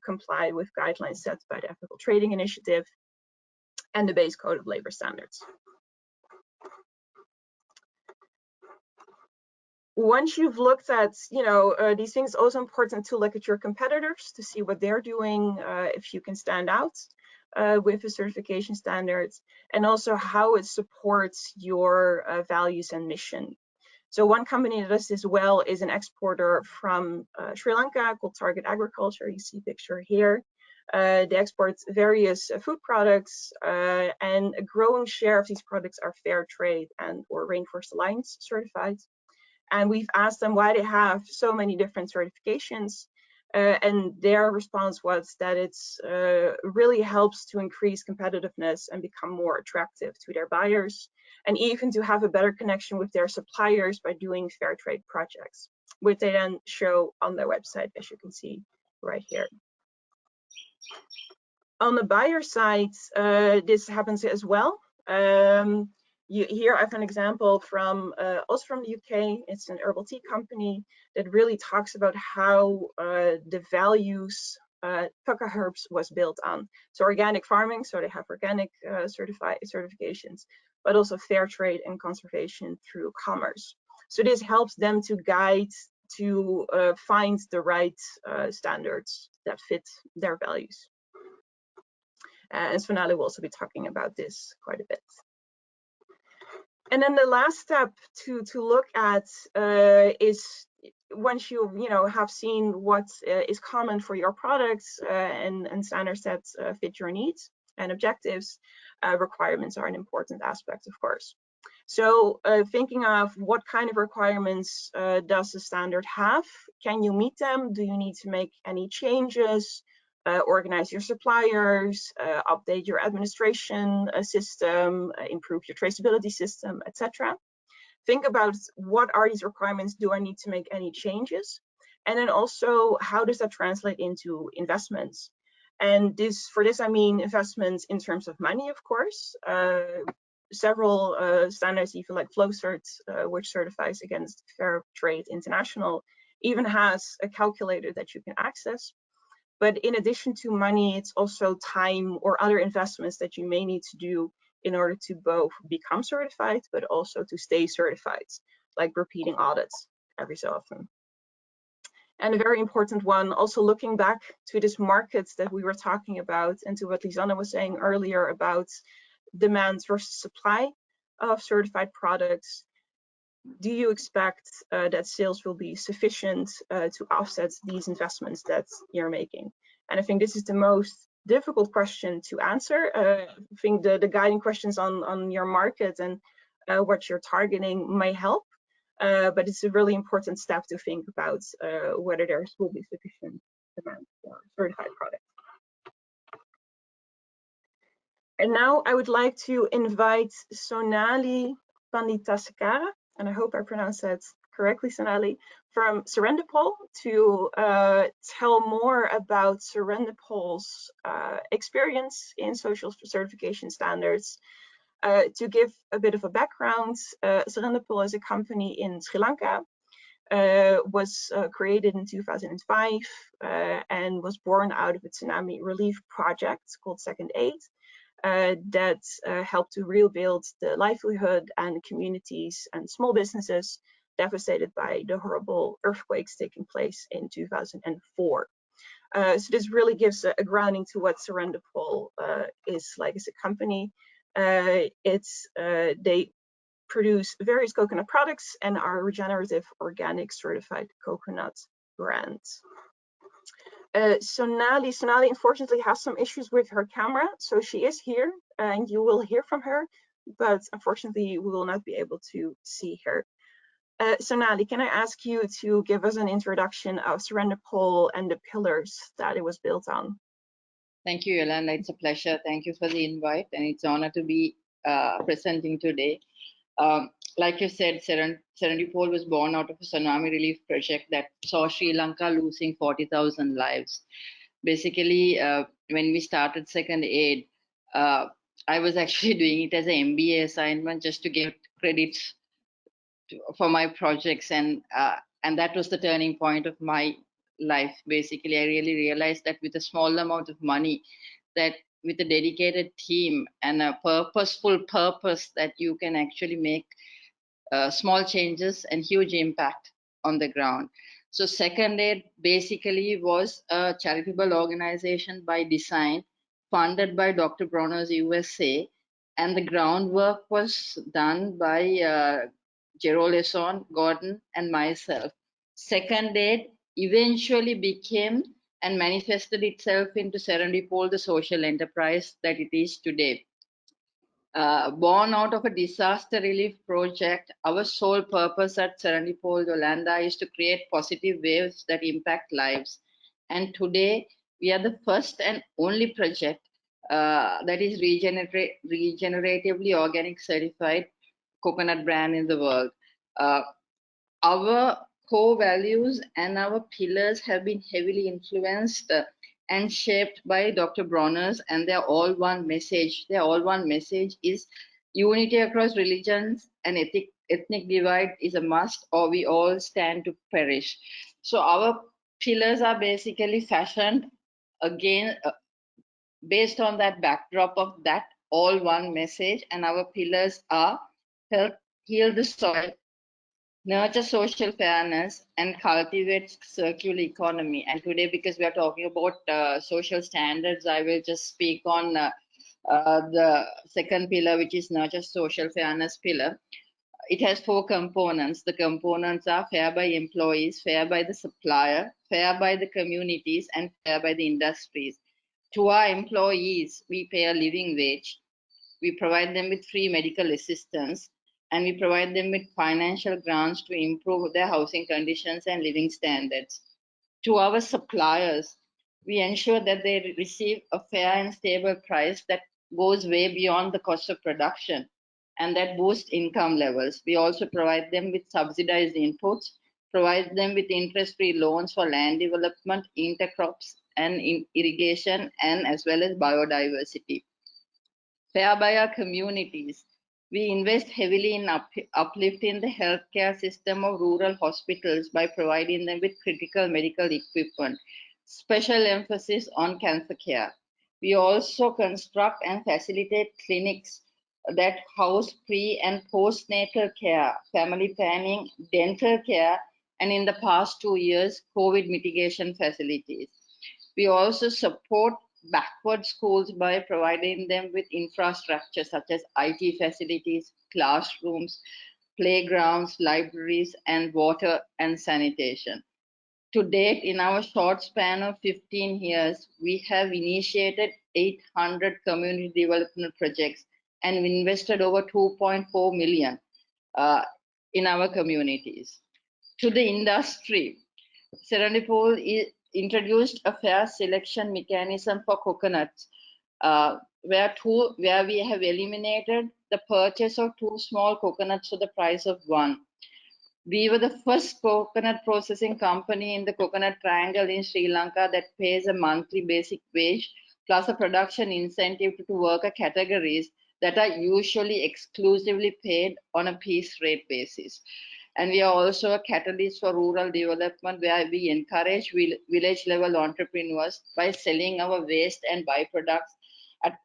comply with guidelines set by the Ethical Trading Initiative and the Base Code of Labor Standards. Once you've looked at, these things, it's also important to look at your competitors to see what they're doing, if you can stand out with the certification standards, and also how it supports your values and mission. So one company that does this well is an exporter from Sri Lanka called Target Agriculture. You see a picture here. They export various food products, and a growing share of these products are fair trade and or Rainforest Alliance certified. And we've asked them why they have so many different certifications. And their response was that it's really helps to increase competitiveness and become more attractive to their buyers, and even to have a better connection with their suppliers by doing fair trade projects, which they then show on their website, as you can see right here. On the buyer side, this happens as well. Here I have an example from also from the UK. It's an herbal tea company that really talks about how the values Pukka Herbs was built on. So organic farming, so they have organic certifications, but also fair trade and conservation through commerce. So this helps them to guide to find the right standards that fit their values. And Sonali will also be talking about this quite a bit. And then the last step to look at is once you have seen what is common for your products and standards that fit your needs and objectives, requirements are an important aspect, of course. So thinking of what kind of requirements does the standard have? Can you meet them? Do you need to make any changes? Organize your suppliers, update your administration system, improve your traceability system, etc. Think about what are these requirements? Do I need to make any changes? And then also, how does that translate into investments? And for this, I mean investments in terms of money, of course. Several standards, even like FlowCert, which certifies against Fair Trade International, even has a calculator that you can access. But in addition to money, it's also time or other investments that you may need to do in order to both become certified, but also to stay certified, like repeating audits every so often. And a very important one, also looking back to this market that we were talking about and to what Lisanne was saying earlier about demand versus supply of certified products. Do you expect that sales will be sufficient to offset these investments that you're making? And I think this is the most difficult question to answer. I think the guiding questions on your market and what you're targeting may help, but it's a really important step to think about whether there will be sufficient demand for certified products. And now I would like to invite Sonali Pandithasekera, and I hope I pronounced that correctly, Sonali, from Serendipol to tell more about SurrenderPoll's experience in social certification standards. To give a bit of a background, Serendipol is a company in Sri Lanka, was created in 2005 and was born out of a tsunami relief project called Second Aid. That helped to rebuild the livelihood and communities and small businesses devastated by the horrible earthquakes taking place in 2004. So this really gives a grounding to what SurrenderPoll is like as a company. They produce various coconut products and are regenerative organic certified coconut brands. Sonali unfortunately has some issues with her camera, so she is here and you will hear from her, but unfortunately we will not be able to see her. Sonali, can I ask you to give us an introduction of SurrenderPoll and the pillars that it was built on? Thank you, Jolanda. It's a pleasure. Thank you for the invite, and it's an honor to be presenting today. Like you said, Serendipol was born out of a tsunami relief project that saw Sri Lanka losing 40,000 lives. Basically, when we started Second Aid, I was actually doing it as an MBA assignment just to get credits for my projects, and that was the turning point of my life. Basically, I really realized that with a small amount of money, that with a dedicated team and a purposeful purpose, that you can actually make small changes and huge impact on the ground. So Second Aid basically was a charitable organization by design, funded by Dr. Bronner's USA, and the groundwork was done by Lisanne, Gordon, and myself. Second Aid eventually became and manifested itself into Serendipol, the social enterprise that it is today. Born out of a disaster relief project, our sole purpose at Serendipol, Jolanda, is to create positive waves that impact lives. And today, we are the first and only project that is regeneratively organic certified coconut brand in the world. Our core values and our pillars have been heavily influenced and shaped by Dr. Bronner's, and they're all one message. Their all one message is unity across religions, and ethnic divide is a must, or we all stand to perish. So our pillars are basically fashioned again based on that backdrop of that all one message, and our pillars are help heal the soil, nurture social fairness, and cultivate circular economy. And today, because we are talking about social standards, I will just speak on the second pillar, which is nurture social fairness pillar. It has 4 components. The components are fair by employees, fair by the supplier, fair by the communities, and fair by the industries. To our employees, we pay a living wage. We provide them with free medical assistance, and we provide them with financial grants to improve their housing conditions and living standards. To our suppliers, we ensure that they receive a fair and stable price that goes way beyond the cost of production and that boosts income levels. We also provide them with subsidized inputs, provide them with interest-free loans for land development, intercrops, and irrigation, and as well as biodiversity. Fair by our communities. We invest heavily in uplifting the healthcare system of rural hospitals by providing them with critical medical equipment, special emphasis on cancer care. We also construct and facilitate clinics that house pre- and postnatal care, family planning, dental care, and in the past 2 years, COVID mitigation facilities. We also support backward schools by providing them with infrastructure such as IT facilities, classrooms, playgrounds, libraries, and water and sanitation. To date, in our short span of 15 years, we have initiated 800 community development projects and invested over 2.4 million in our communities. To the industry, Serendipol introduced a fair selection mechanism for coconuts, where we have eliminated the purchase of 2 small coconuts for the price of 1. We were the first coconut processing company in the coconut triangle in Sri Lanka that pays a monthly basic wage plus a production incentive to worker categories that are usually exclusively paid on a piece rate basis. And we are also a catalyst for rural development, where we encourage village level entrepreneurs by selling our waste and byproducts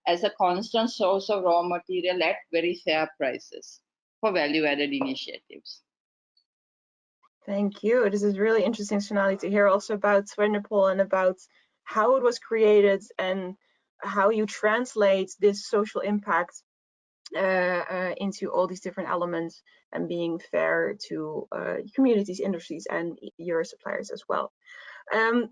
as a constant source of raw material at very fair prices for value added initiatives. Thank you. This is really interesting, Sonali, to hear also about SurrenderPoll and about how it was created and how you translate this social impact into all these different elements and being fair to communities, industries, and your suppliers as well. I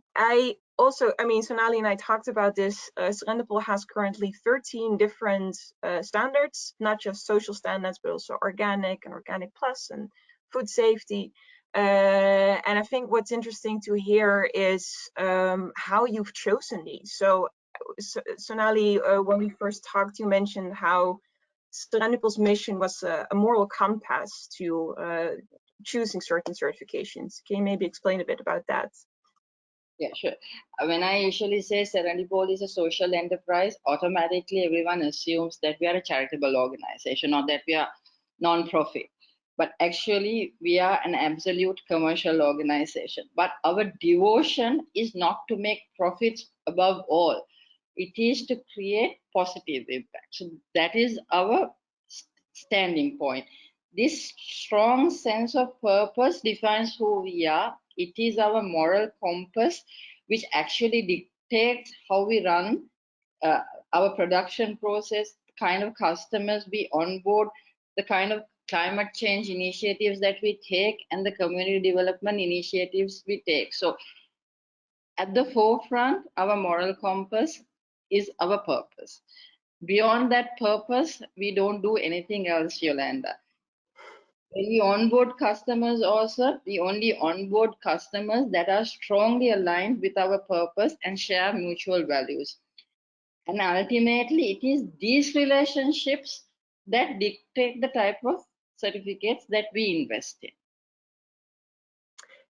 mean, Sonali and I talked about this. Serendipol has currently 13 different standards, not just social standards, but also organic and organic plus and food safety. And I think what's interesting to hear is how you've chosen these. So Sonali, when we first talked, you mentioned how Serendipol's mission was a moral compass to choosing certain certifications. Can you maybe explain a bit about that? Yeah, sure. When I usually say Serendipol is a social enterprise, automatically everyone assumes that we are a charitable organization or that we are non-profit. But actually, we are an absolute commercial organization. But our devotion is not to make profits above all. It is to create positive impact. So that is our standing point. This strong sense of purpose defines who we are. It is our moral compass, which actually dictates how we run our production process, the kind of customers we onboard, the kind of climate change initiatives that we take, and the community development initiatives we take. So at the forefront, our moral compass is our purpose. Beyond that purpose, we don't do anything else, Yolanda. When we onboard customers also, we only onboard customers that are strongly aligned with our purpose and share mutual values. And ultimately, it is these relationships that dictate the type of certificates that we invest in.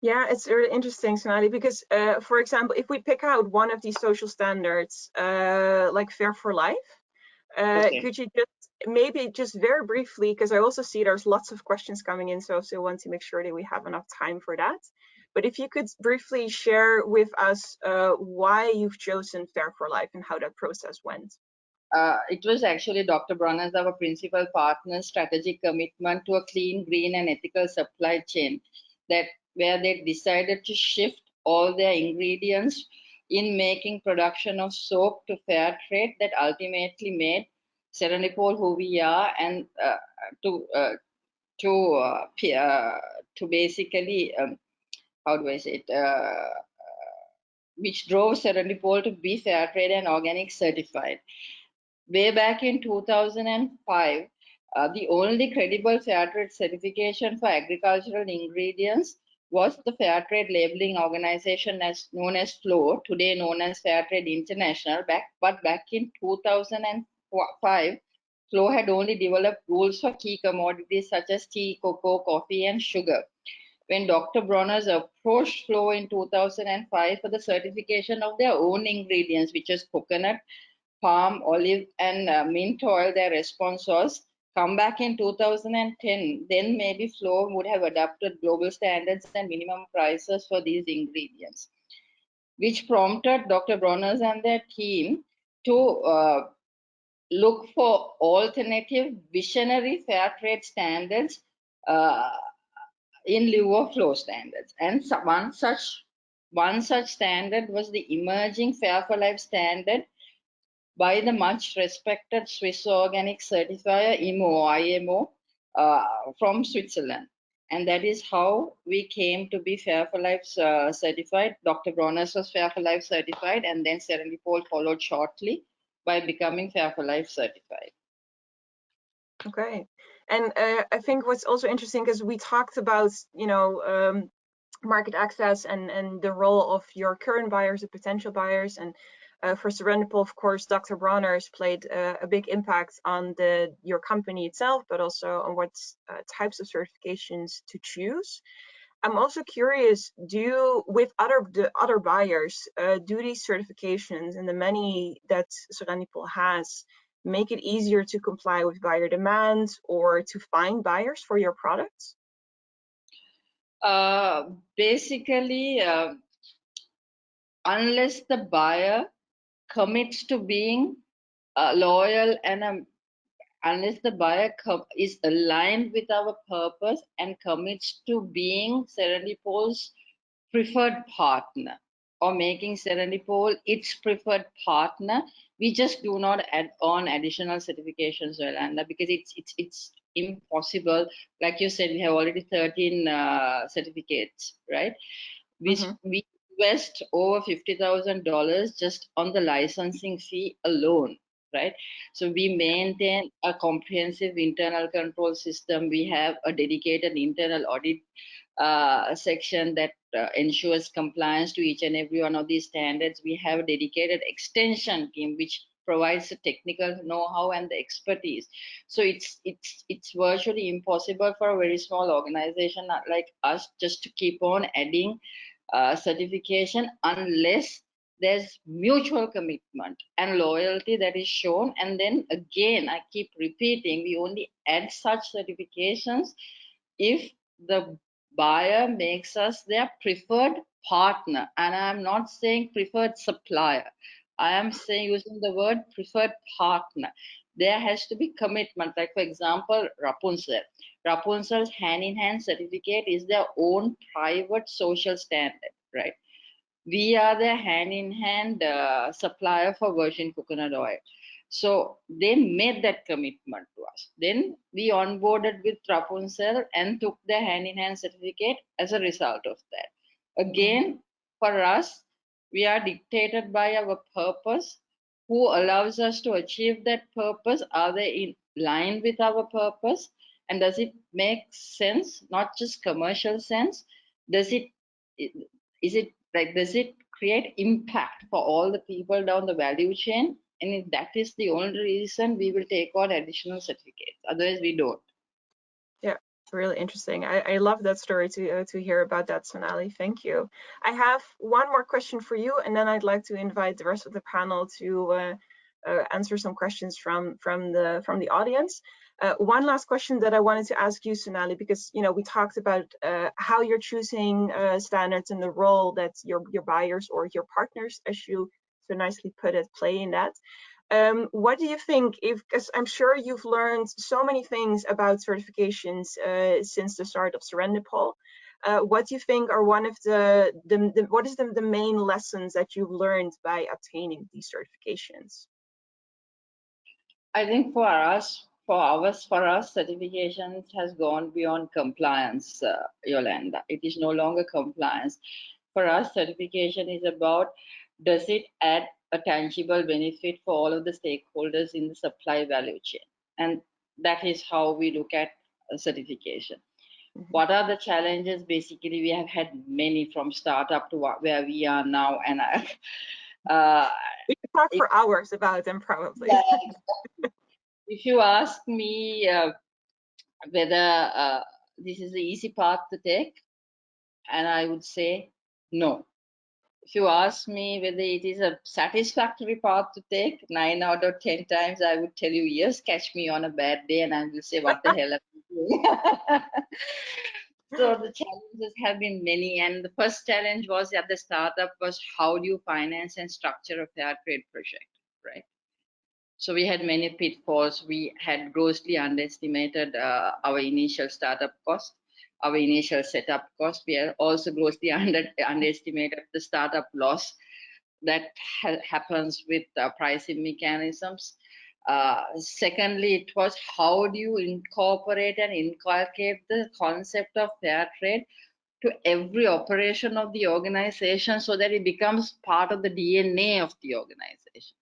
Yeah, it's really interesting, Sonali, because for example, if we pick out one of these social standards, like Fair for Life, Okay. could you just very briefly, because I also see there's lots of questions coming in, so I also want to make sure that we have enough time for that. But if you could briefly share with us why you've chosen Fair for Life and how that process went. It was actually Dr. Bronner's, our principal partner's strategic commitment to a clean, green, and ethical supply chain, where they decided to shift all their ingredients in making production of soap to fair trade, that ultimately made Serendipol who we are, and to basically how do I say it? Which drove Serendipol to be fair trade and organic certified. Way back in 2005, the only credible fair trade certification for agricultural ingredients was the Fair Trade Labeling Organization known as FLO, today known as Fair Trade International. But back in 2005, FLO had only developed rules for key commodities such as tea, cocoa, coffee, and sugar. When Dr. Bronner's approached FLO in 2005 for the certification of their own ingredients, which is coconut, palm, olive, and mint oil, their response was, come back in 2010, then maybe FLO would have adopted global standards and minimum prices for these ingredients, which prompted Dr. Bronner's and their team to look for alternative visionary fair trade standards in lieu of FLO standards. And one such standard was the emerging Fair for Life standard by the much respected Swiss organic certifier IMO from Switzerland. And that is how we came to be Fair for Life certified. Dr. Bronner's was Fair for Life certified, and then Serendipol followed shortly by becoming Fair for Life certified. Okay, and I think what's also interesting, because we talked about, market access and the role of your current buyers and potential buyers, and for Serendipol, of course, Dr. Bronner's played a big impact on your company itself, but also on what types of certifications to choose. I'm also curious, with other buyers, do these certifications and the many that Serendipol has make it easier to comply with buyer demands or to find buyers for your products? Basically, unless the buyer commits to being loyal and unless the buyer is aligned with our purpose and commits to being Serendipol's preferred partner or making Serendipol its preferred partner, we just do not add on additional certifications, Yolanda, because it's impossible. Like you said, we have already 13 certificates, right? We invest over $50,000 just on the licensing fee alone, right? So we maintain a comprehensive internal control system. We have a dedicated internal audit section that ensures compliance to each and every one of these standards. We have a dedicated extension team which provides the technical know-how and the expertise. So it's virtually impossible for a very small organization like us just to keep on adding certification unless there's mutual commitment and loyalty that is shown. And then again, I keep repeating, we only add such certifications if the buyer makes us their preferred partner. And I'm not saying preferred supplier. I am saying, using the word preferred partner. There has to be commitment. Like, for example, Rapunzel. Rapunzel's hand-in-hand certificate is their own private social standard, right? We are the hand-in-hand supplier for virgin coconut oil. So they made that commitment to us. Then we onboarded with Rapunzel and took the hand-in-hand certificate as a result of that. Again, for us, we are dictated by our purpose. Who allows us to achieve that purpose? Are they in line with our purpose? And does it make sense, not just commercial sense? Does it create impact for all the people down the value chain? And if that is the only reason, we will take on additional certificates. Otherwise, we don't. Yeah, really interesting. I love that story to hear about that, Sonali. Thank you. I have one more question for you, and then I'd like to invite the rest of the panel to answer some questions from the audience. One last question that I wanted to ask you, Sonali, because we talked about how you're choosing standards and the role that your buyers or your partners, as you so nicely put it, play in that. What do you think, because I'm sure you've learned so many things about certifications since the start of Serendipol. What do you think are one of what is the main lessons that you've learned by obtaining these certifications? I think for us, certifications has gone beyond compliance, Yolanda. It is no longer compliance. For us, certification is about, does it add a tangible benefit for all of the stakeholders in the supply value chain? And that is how we look at certification. What are the challenges? Basically, we have had many, from startup to where we are now. And we could talk for hours about them, probably. Yeah. If you ask me whether this is the easy path to take, and I would say no. If you ask me whether it is a satisfactory path to take, 9 out of 10 times I would tell you yes. Catch me on a bad day and I will say, what the hell am I doing? So the challenges have been many, and the first challenge was at the startup was, how do you finance and structure a fair trade project, right? So we had many pitfalls. We had grossly underestimated our initial startup cost, our initial setup cost. We had also grossly underestimated the startup loss that happens with pricing mechanisms. Secondly, it was, how do you incorporate and inculcate the concept of fair trade to every operation of the organization so that it becomes part of the DNA of the organization,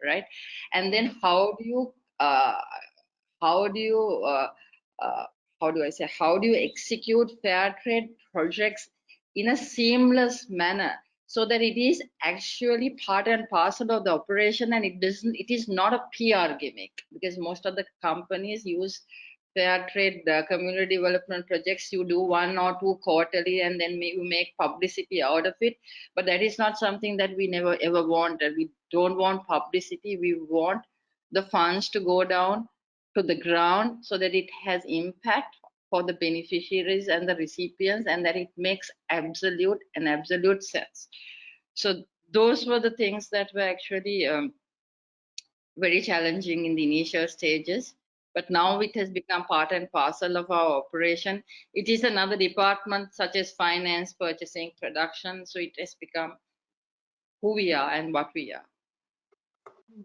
right? And then how do you execute fair trade projects in a seamless manner so that it is actually part and parcel of the operation, and it is not a PR gimmick, because most of the companies use fair trade community development projects. You do 1 or 2 quarterly and then you make publicity out of it, but that is not something that we never ever wanted. We don't want publicity. We want the funds to go down to the ground so that it has impact for the beneficiaries and the recipients, and that it makes absolute sense. So those were the things that were actually very challenging in the initial stages. But now it has become part and parcel of our operation. It is another department such as finance, purchasing, production. So it has become who we are and what we are.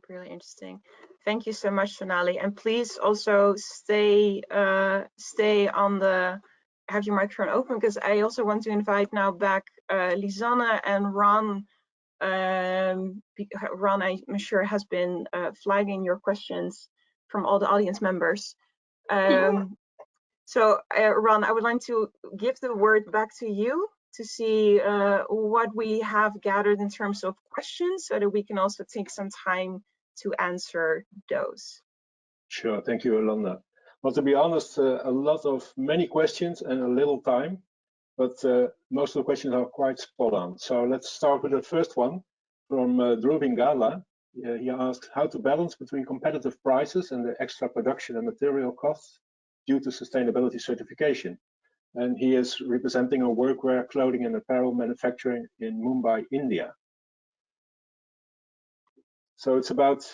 Really interesting. Thank you so much, Sonali. And please also stay on have your microphone open, because I also want to invite now back Lisanne and Ron Ron, I'm sure, has been flagging your questions from all the audience members. So Ron, I would like to give the word back to you to see what we have gathered in terms of questions, so that we can also take some time to answer those. Sure, thank you, Jolanda. Well, to be honest, many questions and a little time, but most of the questions are quite spot on. So let's start with the first one from Dhruv Ingala. He asked how to balance between competitive prices and the extra production and material costs due to sustainability certification. And he is representing a workwear, clothing and apparel manufacturing in Mumbai, India. So it's about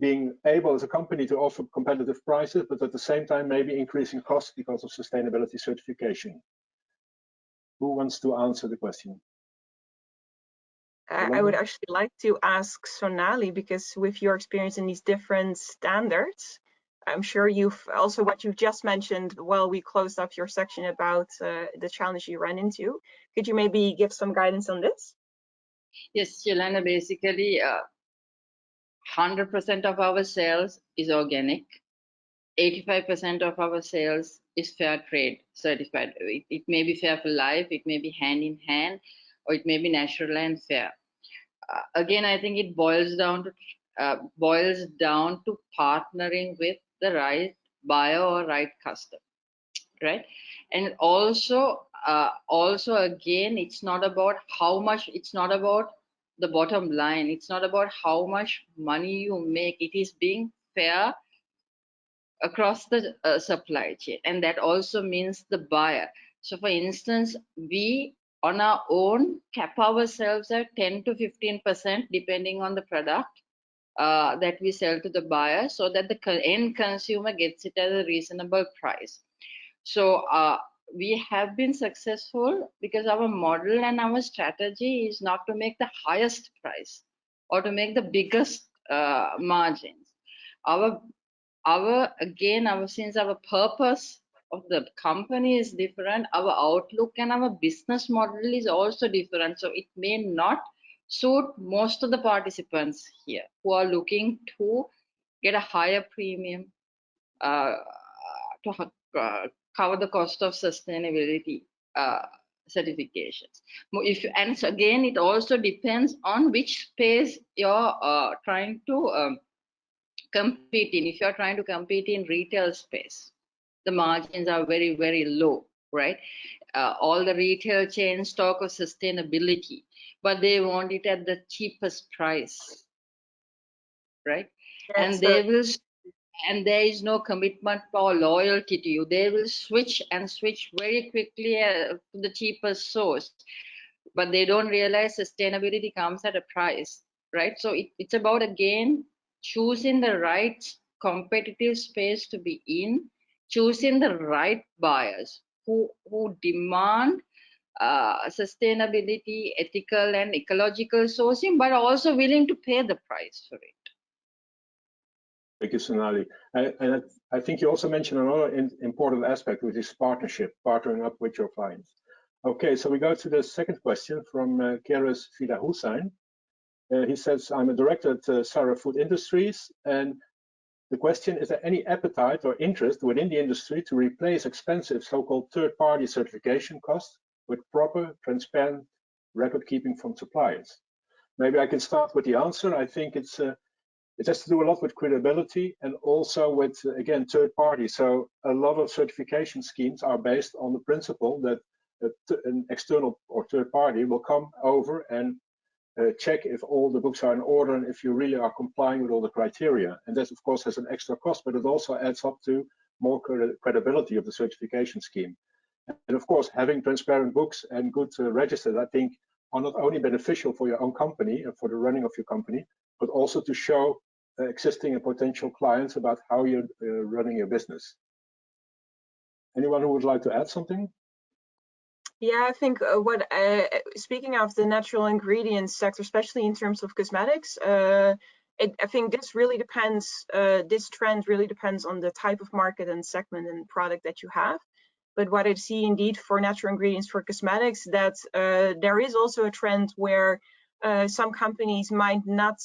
being able as a company to offer competitive prices, but at the same time maybe increasing costs because of sustainability certification. Who wants to answer the question? I would actually like to ask Sonali, because with your experience in these different standards, I'm sure you've also, what you've just mentioned while we closed off your section about the challenge you ran into. Could you maybe give some guidance on this? Yes, Jolanda, basically 100% of our sales is organic. 85% of our sales is fair trade certified. It may be fair for life, it may be hand in hand, or it may be natural and fair. Again, I think it boils down to partnering with the right buyer or right customer, right? And also again, it's not about how much, it's not about the bottom line, it's not about how much money you make, it is being fair across the supply chain, and that also means the buyer. So for instance, we on our own cap ourselves at 10 to 15% depending on the product that we sell to the buyer, so that the end consumer gets it at a reasonable price. So we have been successful because our model and our strategy is not to make the highest price or to make the biggest margins. Since our purpose of the company is different, our outlook and our business model is also different. So it may not suit most of the participants here who are looking to get a higher premium to cover the cost of sustainability certifications. And so again, it also depends on which space you're trying to compete in. If you're trying to compete in retail space, the margins are very, very low, right? All the retail chains talk of sustainability, but they want it at the cheapest price, right? And they will, and there is no commitment or loyalty to you. They will switch very quickly to the cheapest source, but they don't realize sustainability comes at a price, right? So it's about, again, choosing the right competitive space to be in, choosing the right buyers who demand sustainability, ethical and ecological sourcing, but also willing to pay the price for it. Thank you, Sonali. And I think you also mentioned another important aspect, which is partnership, partnering up with your clients. Okay, so we go to the second question from Keres Vida Hussein. He says, I'm a director at Sarah Food Industries, and the question, is there any appetite or interest within the industry to replace expensive so-called third-party certification costs with proper, transparent record keeping from suppliers? Maybe I can start with the answer. I think it has to do a lot with credibility and also with, again, third parties. So a lot of certification schemes are based on the principle that an external or third party will come over and check if all the books are in order and if you really are complying with all the criteria. And that, of course, has an extra cost, but it also adds up to more credibility of the certification scheme. And of course, having transparent books and good registers, I think, are not only beneficial for your own company and for the running of your company, but also to show existing and potential clients about how you're running your business. Anyone who would like to add something? Yeah, I think speaking of the natural ingredients sector, especially in terms of cosmetics, I think this really depends, this trend really depends on the type of market and segment and product that you have. But what I see indeed for natural ingredients for cosmetics, that there is also a trend where some companies might not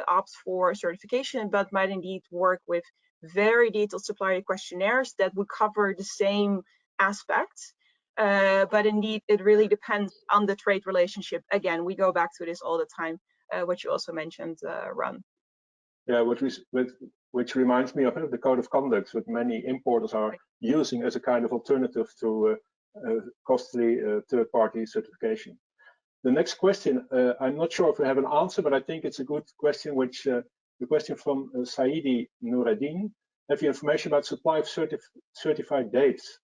opt for certification, but might indeed work with very detailed supplier questionnaires that would cover the same aspects. But indeed, it really depends on the trade relationship. Again, we go back to this all the time, what you also mentioned, Ron. Yeah, which reminds me of the code of conduct that many importers are using as a kind of alternative to costly third-party certification. The next question, I'm not sure if we have an answer, but I think it's a good question, which the question from Saidi Noureddin. Have you information about supply of certified dates?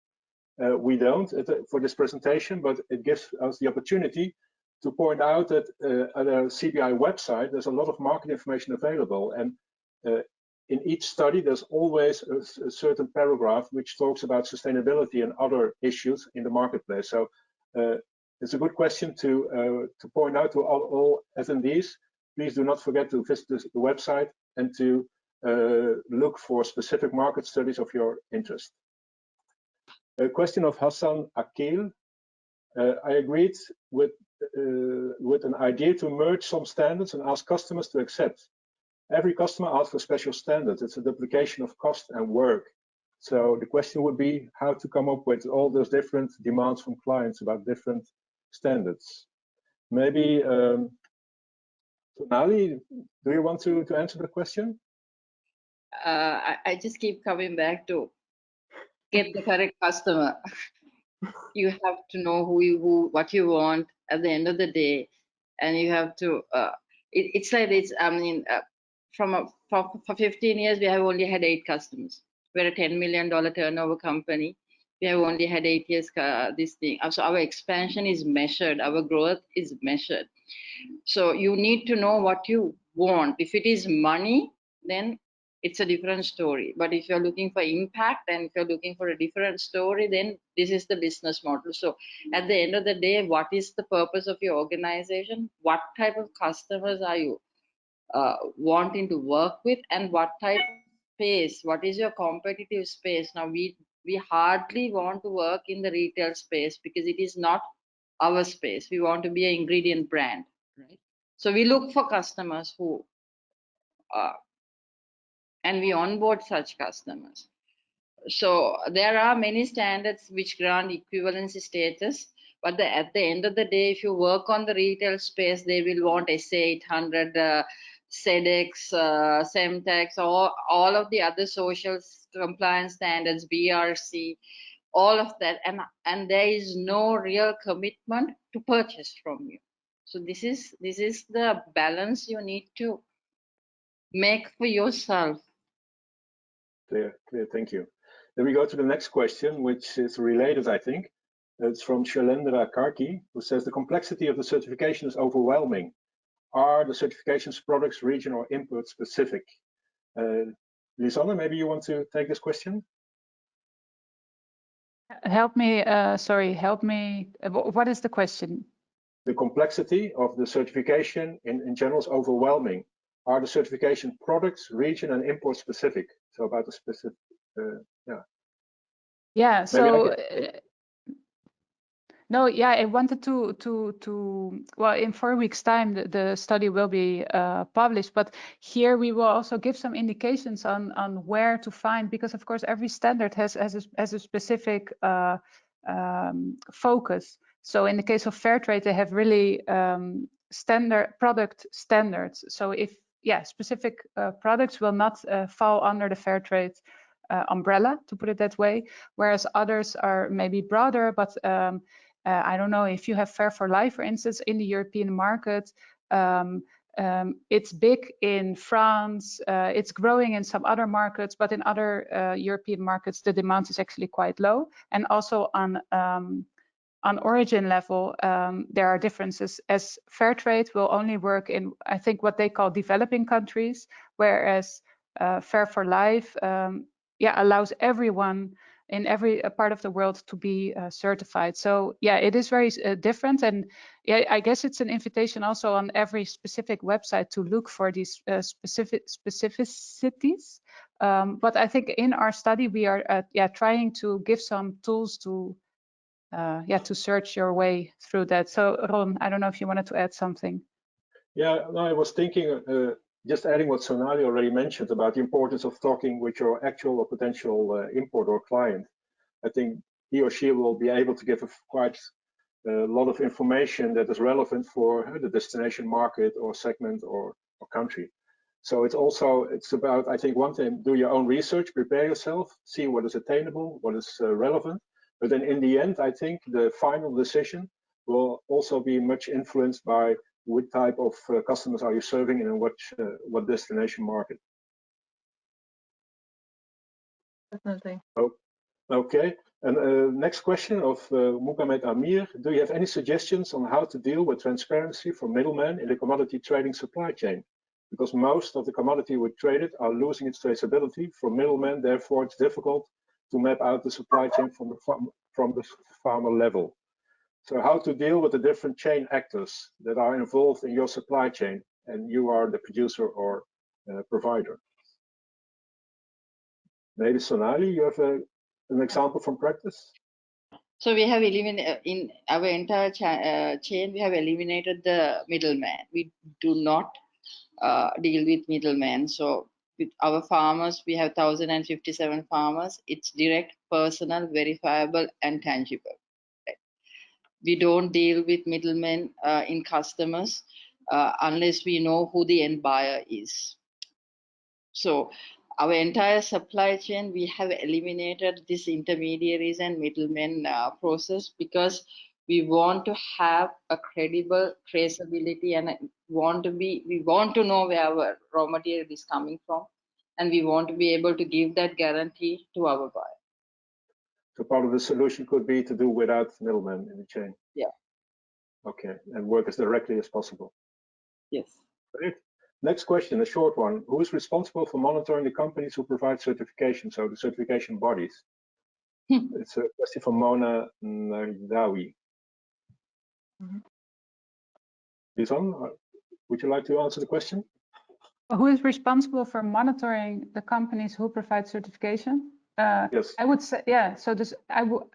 We don't for this presentation, but it gives us the opportunity to point out that at a CBI website, there's a lot of market information available. And in each study, there's always a certain paragraph which talks about sustainability and other issues in the marketplace. So it's a good question to point out to all attendees. Please do not forget to visit the website and to look for specific market studies of your interest. A question of Hassan Akil. I agreed with an idea to merge some standards and ask customers to accept. Every customer asks for special standards. It's a duplication of cost and work. So the question would be how to come up with all those different demands from clients about different standards. Maybe, Sonali, do you want to answer the question? I just keep coming back to get the correct customer. You have to know what you want at the end of the day, and you have to. It's like this. I mean, for 15 years, we have only had 8 customers. We're a $10 million turnover company. We have only had 8 years this thing. So our expansion is measured. Our growth is measured. So you need to know what you want. If it is money, then it's a different story. But if you're looking for impact and if you're looking for a different story, then this is the business model. So at the end of the day, what is the purpose of your organization? What type of customers are you wanting to work with, and what type of space? What is your competitive space? Now we hardly want to work in the retail space because it is not our space. We want to be an ingredient brand, right? So we look for customers who and we onboard such customers. So there are many standards which grant equivalency status, but at the end of the day, if you work on the retail space, they will want SA800, SEDEX, SEMTEX, all of the other social compliance standards, BRC, all of that, and there is no real commitment to purchase from you. So this is the balance you need to make for yourself. Clear, thank you. Then we go to the next question, which is related, I think. It's from Shailendra Karki, who says the complexity of the certification is overwhelming. Are the certifications products, region, or import specific? Lisanne, maybe you want to take this question? Help me, sorry, help me. What is the question? The complexity of the certification in general is overwhelming. Are the certification products, region, and import specific? So about the specific, yeah. Yeah, so no, yeah, I wanted to well, in 4 weeks' time, the study will be published, but here we will also give some indications on where to find, because of course every standard has a specific focus. So in the case of fair trade, they have really standard product standards. So if specific products will not fall under the fair trade umbrella, to put it that way, whereas others are maybe broader, but I don't know, if you have Fair for Life, for instance, in the European market, it's big in France, it's growing in some other markets, but in other European markets, the demand is actually quite low. And also on origin level, there are differences, as fair trade will only work in, I think, what they call developing countries, whereas Fair for Life allows everyone in every part of the world to be certified. So yeah, it is very different, and yeah, I guess it's an invitation also on every specific website to look for these specificities. But I think in our study we are trying to give some tools to to search your way through that. So Ron, I don't know if you wanted to add something. Yeah, no, I was thinking, just adding what Sonali already mentioned about the importance of talking with your actual or potential importer or client. I think he or she will be able to give quite a lot of information that is relevant for the destination market or segment or country. So it's about, I think, one thing, do your own research, prepare yourself, see what is attainable, what is relevant. But then in the end, I think the final decision will also be much influenced by what type of customers are you serving and in what destination market. Definitely. Oh, okay. And next question of Muhammad Amir. Do you have any suggestions on how to deal with transparency for middlemen in the commodity trading supply chain? Because most of the commodity we traded are losing its traceability from middlemen. Therefore, it's difficult to map out the supply chain from the farmer level. So how to deal with the different chain actors that are involved in your supply chain, and you are the producer or provider. Maybe Sonali, you have an example from practice? So we have eliminated, in our entire chain, we have eliminated the middleman. We do not deal with middlemen. So with our farmers, we have 1,057 farmers. It's direct, personal, verifiable, and tangible. Right? We don't deal with middlemen in customers unless we know who the end buyer is. So our entire supply chain, we have eliminated these intermediaries and middlemen process, because we want to have a credible traceability, and we want to know where our raw material is coming from, and we want to be able to give that guarantee to our buyer. So part of the solution could be to do without middlemen in the chain. Yeah. Okay, and work as directly as possible. Yes. Great. Next question, a short one. Who is responsible for monitoring the companies who provide certification, so the certification bodies? It's a question from Mona Naidawi. Lisanne, would you like to answer the question? Who is responsible for monitoring the companies who provide certification? Yes. I would say, yeah, so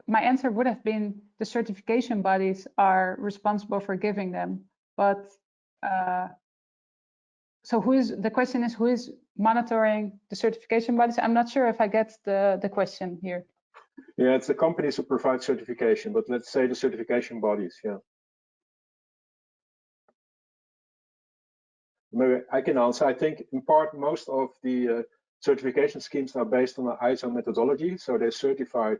my answer would have been the certification bodies are responsible for giving them, but so the question is, who is monitoring the certification bodies? I'm not sure if I get the question here. Yeah, it's the companies who provide certification, but let's say the certification bodies, yeah. Maybe I can answer. I think in part, most of the certification schemes are based on the ISO methodology, so they're certified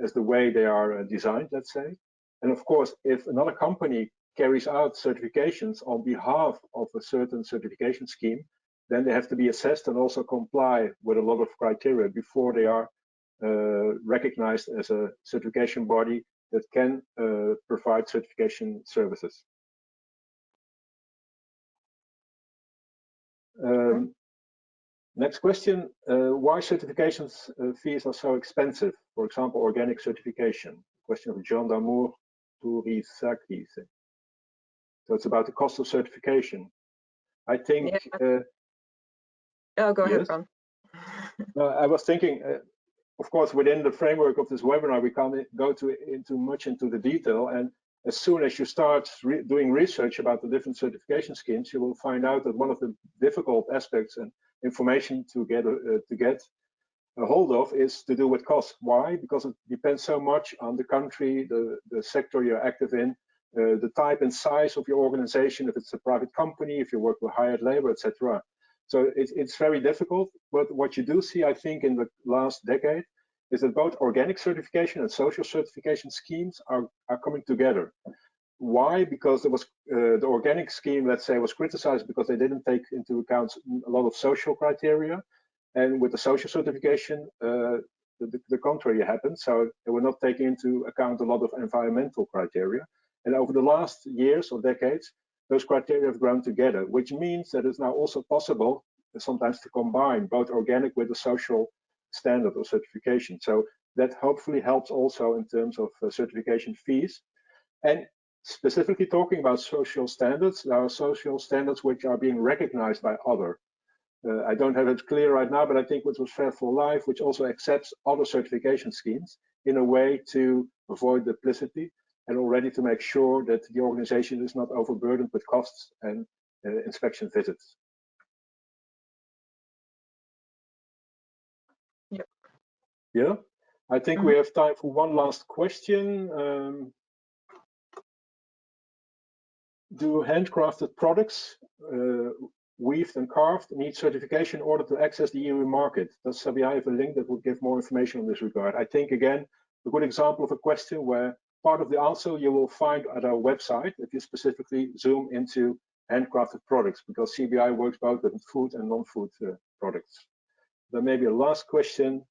as the way they are designed, let's say. And of course, if another company carries out certifications on behalf of a certain certification scheme, then they have to be assessed and also comply with a lot of criteria before they are recognized as a certification body that can provide certification services. Next question, why certifications fees are so expensive? For example, organic certification. Question of John Damour Turisaki. So it's about the cost of certification. I think. Yeah. Oh, go ahead, Yes. Ron. I was thinking, of course, within the framework of this webinar, we can't go much into the detail. And as soon as you start doing research about the different certification schemes, you will find out that one of the difficult aspects and information to get a hold of is to do with cost. Why? Because it depends so much on the country, the sector you're active in, the type and size of your organization, if it's a private company, if you work with hired labor, etc. So it's very difficult. But what you do see, I think, in the last decade is that both organic certification and social certification schemes are coming together. Why? Because there was the organic scheme, let's say, was criticized because they didn't take into account a lot of social criteria. And with the social certification, the contrary happened. So they were not taking into account a lot of environmental criteria. And over the last years or decades, those criteria have grown together, which means that it's now also possible sometimes to combine both organic with a social standard or certification. So that hopefully helps also in terms of certification fees. And specifically talking about social standards, there are social standards which are being recognized by other. I don't have it clear right now, but I think it was Fair for Life, which also accepts other certification schemes in a way to avoid duplicity and already to make sure that the organization is not overburdened with costs and inspection visits. Yep. Yeah, I think we have time for one last question. Do handcrafted products, weaved and carved, need certification in order to access the EU market? Does CBI have a link that will give more information in this regard? I think, again, a good example of a question where part of the answer you will find at our website if you specifically zoom into handcrafted products, because CBI works both with food and non-food products. Then maybe a last question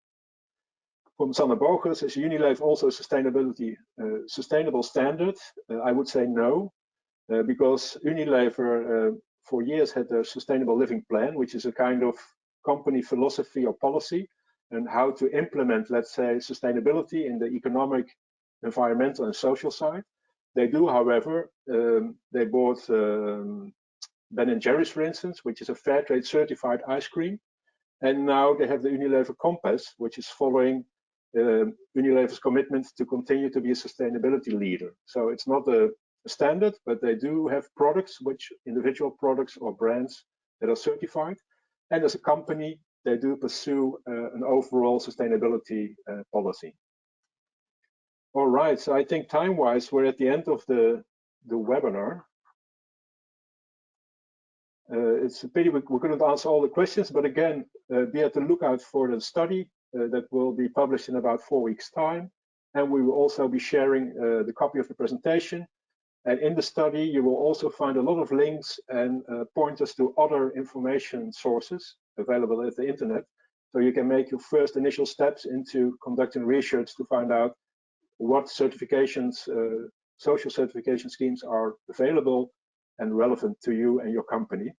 from Sanne Bogus: is Unilever also a sustainable standard? I would say no, because Unilever for years had a sustainable living plan, which is a kind of company philosophy or policy, and how to implement, let's say, sustainability in the economic, environmental and social side. They do, however, they bought Ben & Jerry's, for instance, which is a fair trade certified ice cream. And now they have the Unilever Compass, which is following Unilever's commitment to continue to be a sustainability leader. So it's not a standard, but they do have products, which individual products or brands that are certified. And as a company, they do pursue an overall sustainability policy. All right, so I think time-wise, we're at the end of the webinar. It's a pity we couldn't answer all the questions, but again, be at the lookout for the study that will be published in about 4 weeks' time. And we will also be sharing the copy of the presentation. And in the study, you will also find a lot of links and pointers to other information sources available at the internet. So you can make your first initial steps into conducting research to find out what certifications, social certification schemes are available and relevant to you and your company.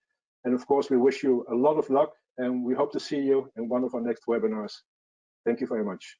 And of course, we wish you a lot of luck, and we hope to see you in one of our next webinars. Thank you very much.